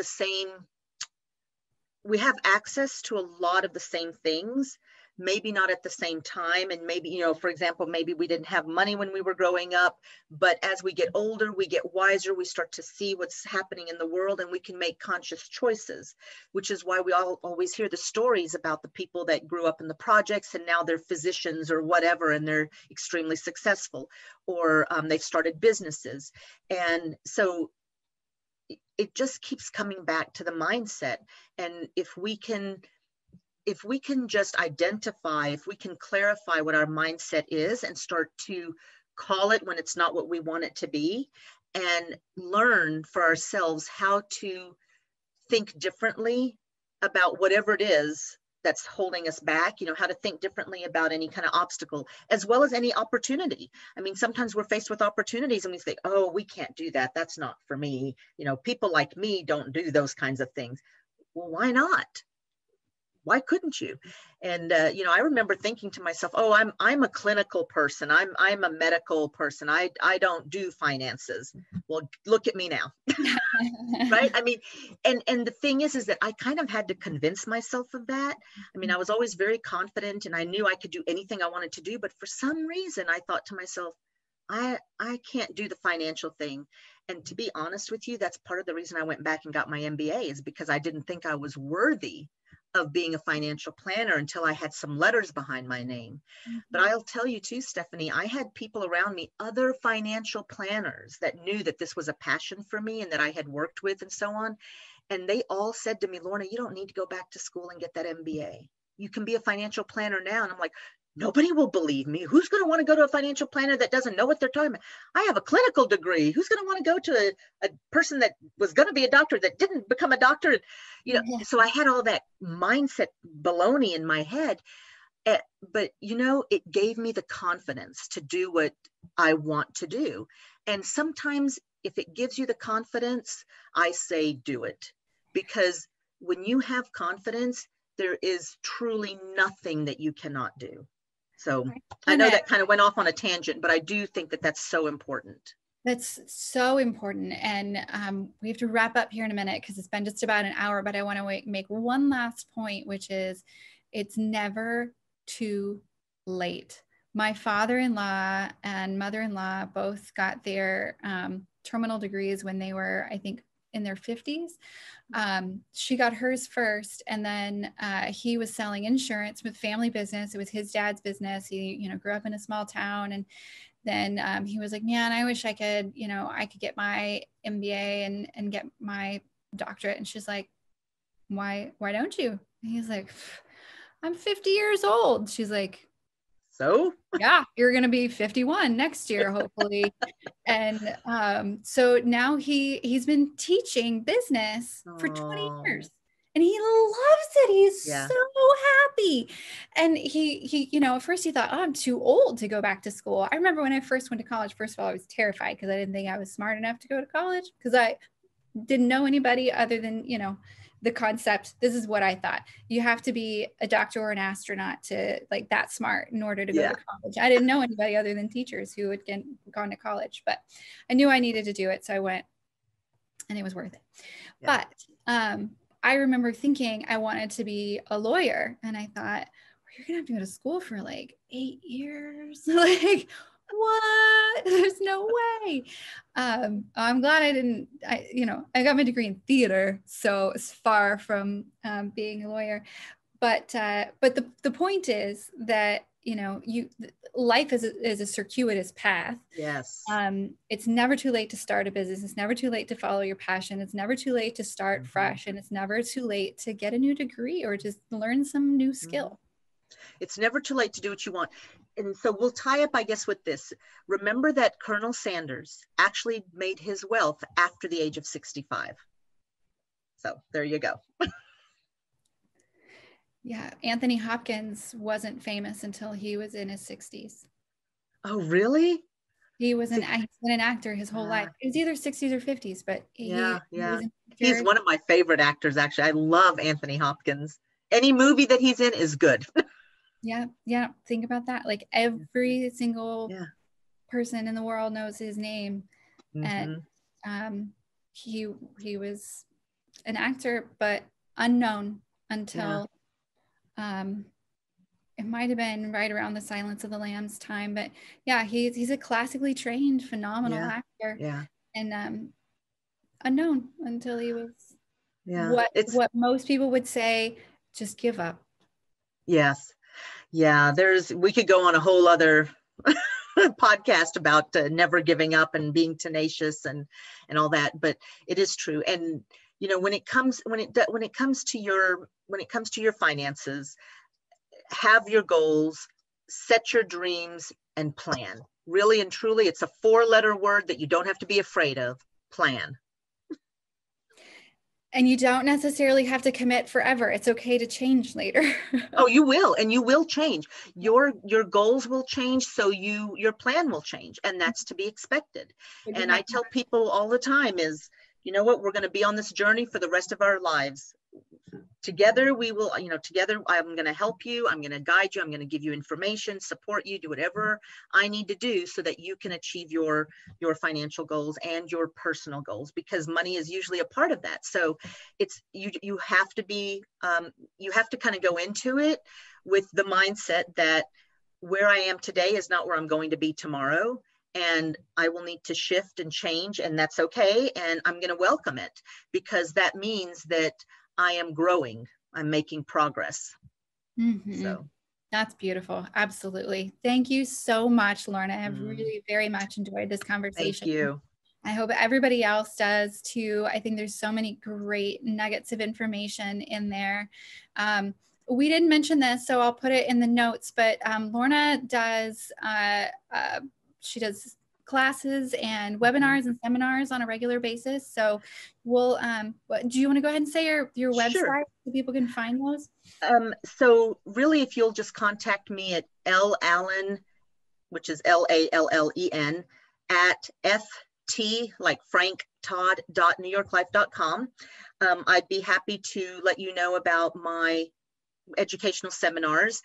we have access to a lot of the same things, maybe not at the same time. And maybe, for example, maybe we didn't have money when we were growing up, but as we get older, we get wiser, we start to see what's happening in the world and we can make conscious choices, which is why we all always hear the stories about the people that grew up in the projects and now they're physicians or whatever, and they're extremely successful, or they've started businesses. And so it just keeps coming back to the mindset. And if we can just identify, if we can clarify what our mindset is and start to call it when it's not what we want it to be, and learn for ourselves how to think differently about whatever it is that's holding us back, how to think differently about any kind of obstacle, as well as any opportunity. I mean, sometimes we're faced with opportunities and we think, oh, we can't do that. That's not for me. People like me don't do those kinds of things. Well, why not? Why couldn't you? And, I remember thinking to myself, oh, I'm a clinical person. I'm a medical person. I don't do finances. Well, look at me now. Right. I mean, and the thing is that I kind of had to convince myself of that. I mean, I was always very confident and I knew I could do anything I wanted to do. But for some reason, I thought to myself, I can't do the financial thing. And to be honest with you, that's part of the reason I went back and got my MBA, is because I didn't think I was worthy of being a financial planner until I had some letters behind my name. Mm-hmm. But I'll tell you too, Stephanie, I had people around me, other financial planners, that knew that this was a passion for me and that I had worked with and so on. And they all said to me, Lorna, you don't need to go back to school and get that MBA. You can be a financial planner now. And I'm like, nobody will believe me. Who's going to want to go to a financial planner that doesn't know what they're talking about? I have a clinical degree. Who's going to want to go to a person that was going to be a doctor that didn't become a doctor? Yeah. So I had all that mindset baloney in my head. But, it gave me the confidence to do what I want to do. And sometimes if it gives you the confidence, I say do it. Because when you have confidence, there is truly nothing that you cannot do. So I know that kind of went off on a tangent, but I do think that that's so important. That's so important. And we have to wrap up here in a minute because it's been just about an hour, but I want to make one last point, which is it's never too late. My father-in-law and mother-in-law both got their terminal degrees when they were, I think, in their 50s. She got hers first, and then he was selling insurance with family business. It was his dad's business. He, grew up in a small town, and then he was like, man, I wish I could, I could get my MBA and get my doctorate. And she's like, why don't you? And he's like, I'm 50 years old. She's like, so yeah, you're going to be 51 next year, hopefully. And so now he's been teaching business for 20 years. And he loves it. He's so happy. And he, at first he thought, oh, I'm too old to go back to school. I remember when I first went to college, first of all, I was terrified because I didn't think I was smart enough to go to college, because I didn't know anybody other than, the concept. This is what I thought. You have to be a doctor or an astronaut to like that smart in order to go to college. I didn't know anybody other than teachers who had gone to college, but I knew I needed to do it. So I went, and it was worth it. But I remember thinking I wanted to be a lawyer, and I thought, well, you're gonna have to go to school for like 8 years. Like, what? There's no way. I'm glad I didn't. I got my degree in theater, so it's far from being a lawyer. But the point is that life is a circuitous path. Yes. It's never too late to start a business. It's never too late to follow your passion. It's never too late to start fresh, and it's never too late to get a new degree or just learn some new skill. It's never too late to do what you want. And so we'll tie up, I guess, with this. Remember that Colonel Sanders actually made his wealth after the age of 65. So there you go. Yeah, Anthony Hopkins wasn't famous until he was in his 60s. Oh, really? He's been an actor his whole life. It was either 60s or 50s, but he's one of my favorite actors, actually. I love Anthony Hopkins. Any movie that he's in is good. Yeah. Think about that. Like every single person in the world knows his name. And he was an actor, but unknown until it might have been right around the Silence of the Lambs time. But he's a classically trained, phenomenal actor. And unknown until he was what most people would say, just give up. Yes. Yeah, we could go on a whole other podcast about never giving up and being tenacious and all that, but it is true. And when it comes to your finances, have your goals, set your dreams, and plan. Really and truly, it's a 4-letter word that you don't have to be afraid of. Plan. And you don't necessarily have to commit forever. It's okay to change later. Oh, you will. And you will change. Your goals will change. So your plan will change. And that's to be expected. And I tell people all the time is, you know what, we're going to be on this journey for the rest of our lives. Together, we will, together, I'm going to help you. I'm going to guide you. I'm going to give you information, support you, do whatever I need to do so that you can achieve your financial goals and your personal goals, because money is usually a part of that. So it's, you have to be, you have to kind of go into it with the mindset that where I am today is not where I'm going to be tomorrow. And I will need to shift and change, and that's okay. And I'm going to welcome it, because that means that I am growing. I'm making progress. So that's beautiful. Absolutely. Thank you so much, Lorna. I've really very much enjoyed this conversation. Thank you. I hope everybody else does too. I think there's so many great nuggets of information in there. We didn't mention this, so I'll put it in the notes, but Lorna does, she does classes and webinars and seminars on a regular basis. So we'll, do you want to go ahead and say your website so people can find those? So really, if you'll just contact me at Allen, which is LALLEN, at FT, like Frank Todd, .newyorklife.com. I'd be happy to let you know about my educational seminars.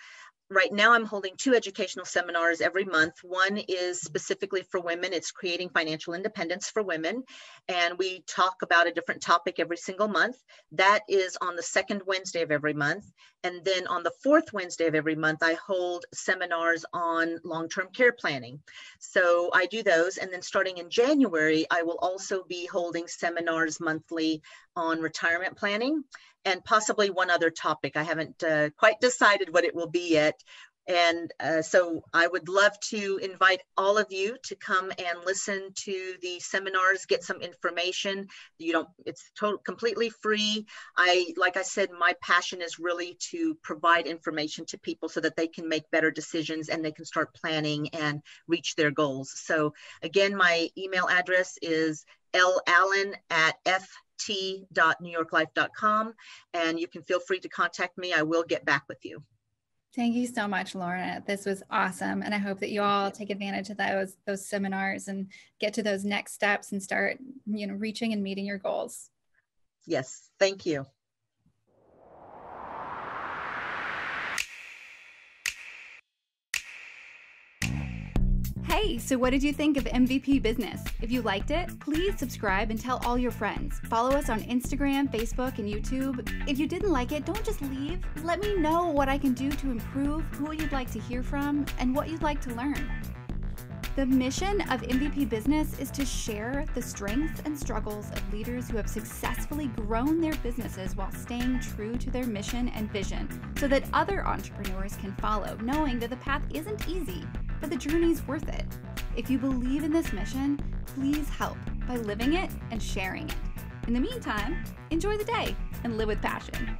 Right now, I'm holding 2 educational seminars every month. One is specifically for women. It's creating financial independence for women. And we talk about a different topic every single month. That is on the 2nd Wednesday of every month. And then on the fourth Wednesday of every month, I hold seminars on long-term care planning. So I do those. And then starting in January, I will also be holding seminars monthly on retirement planning and possibly one other topic. I haven't quite decided what it will be yet. And so I would love to invite all of you to come and listen to the seminars, get some information. It's completely free. Like I said, my passion is really to provide information to people so that they can make better decisions and they can start planning and reach their goals. So again, my email address is lallen@ft.newyorklife.com, and you can feel free to contact me. I will get back with you. Thank you so much, Lorna. This was awesome. And I hope that you all take advantage of those seminars and get to those next steps and start, reaching and meeting your goals. Yes. Thank you. Hey, so what did you think of MVP Business? If you liked it, please subscribe and tell all your friends. Follow us on Instagram, Facebook, and YouTube. If you didn't like it, don't just leave. Let me know what I can do to improve, who you'd like to hear from, and what you'd like to learn. The mission of MVP Business is to share the strengths and struggles of leaders who have successfully grown their businesses while staying true to their mission and vision so that other entrepreneurs can follow, knowing that the path isn't easy, but the journey's worth it. If you believe in this mission, please help by living it and sharing it. In the meantime, enjoy the day and live with passion.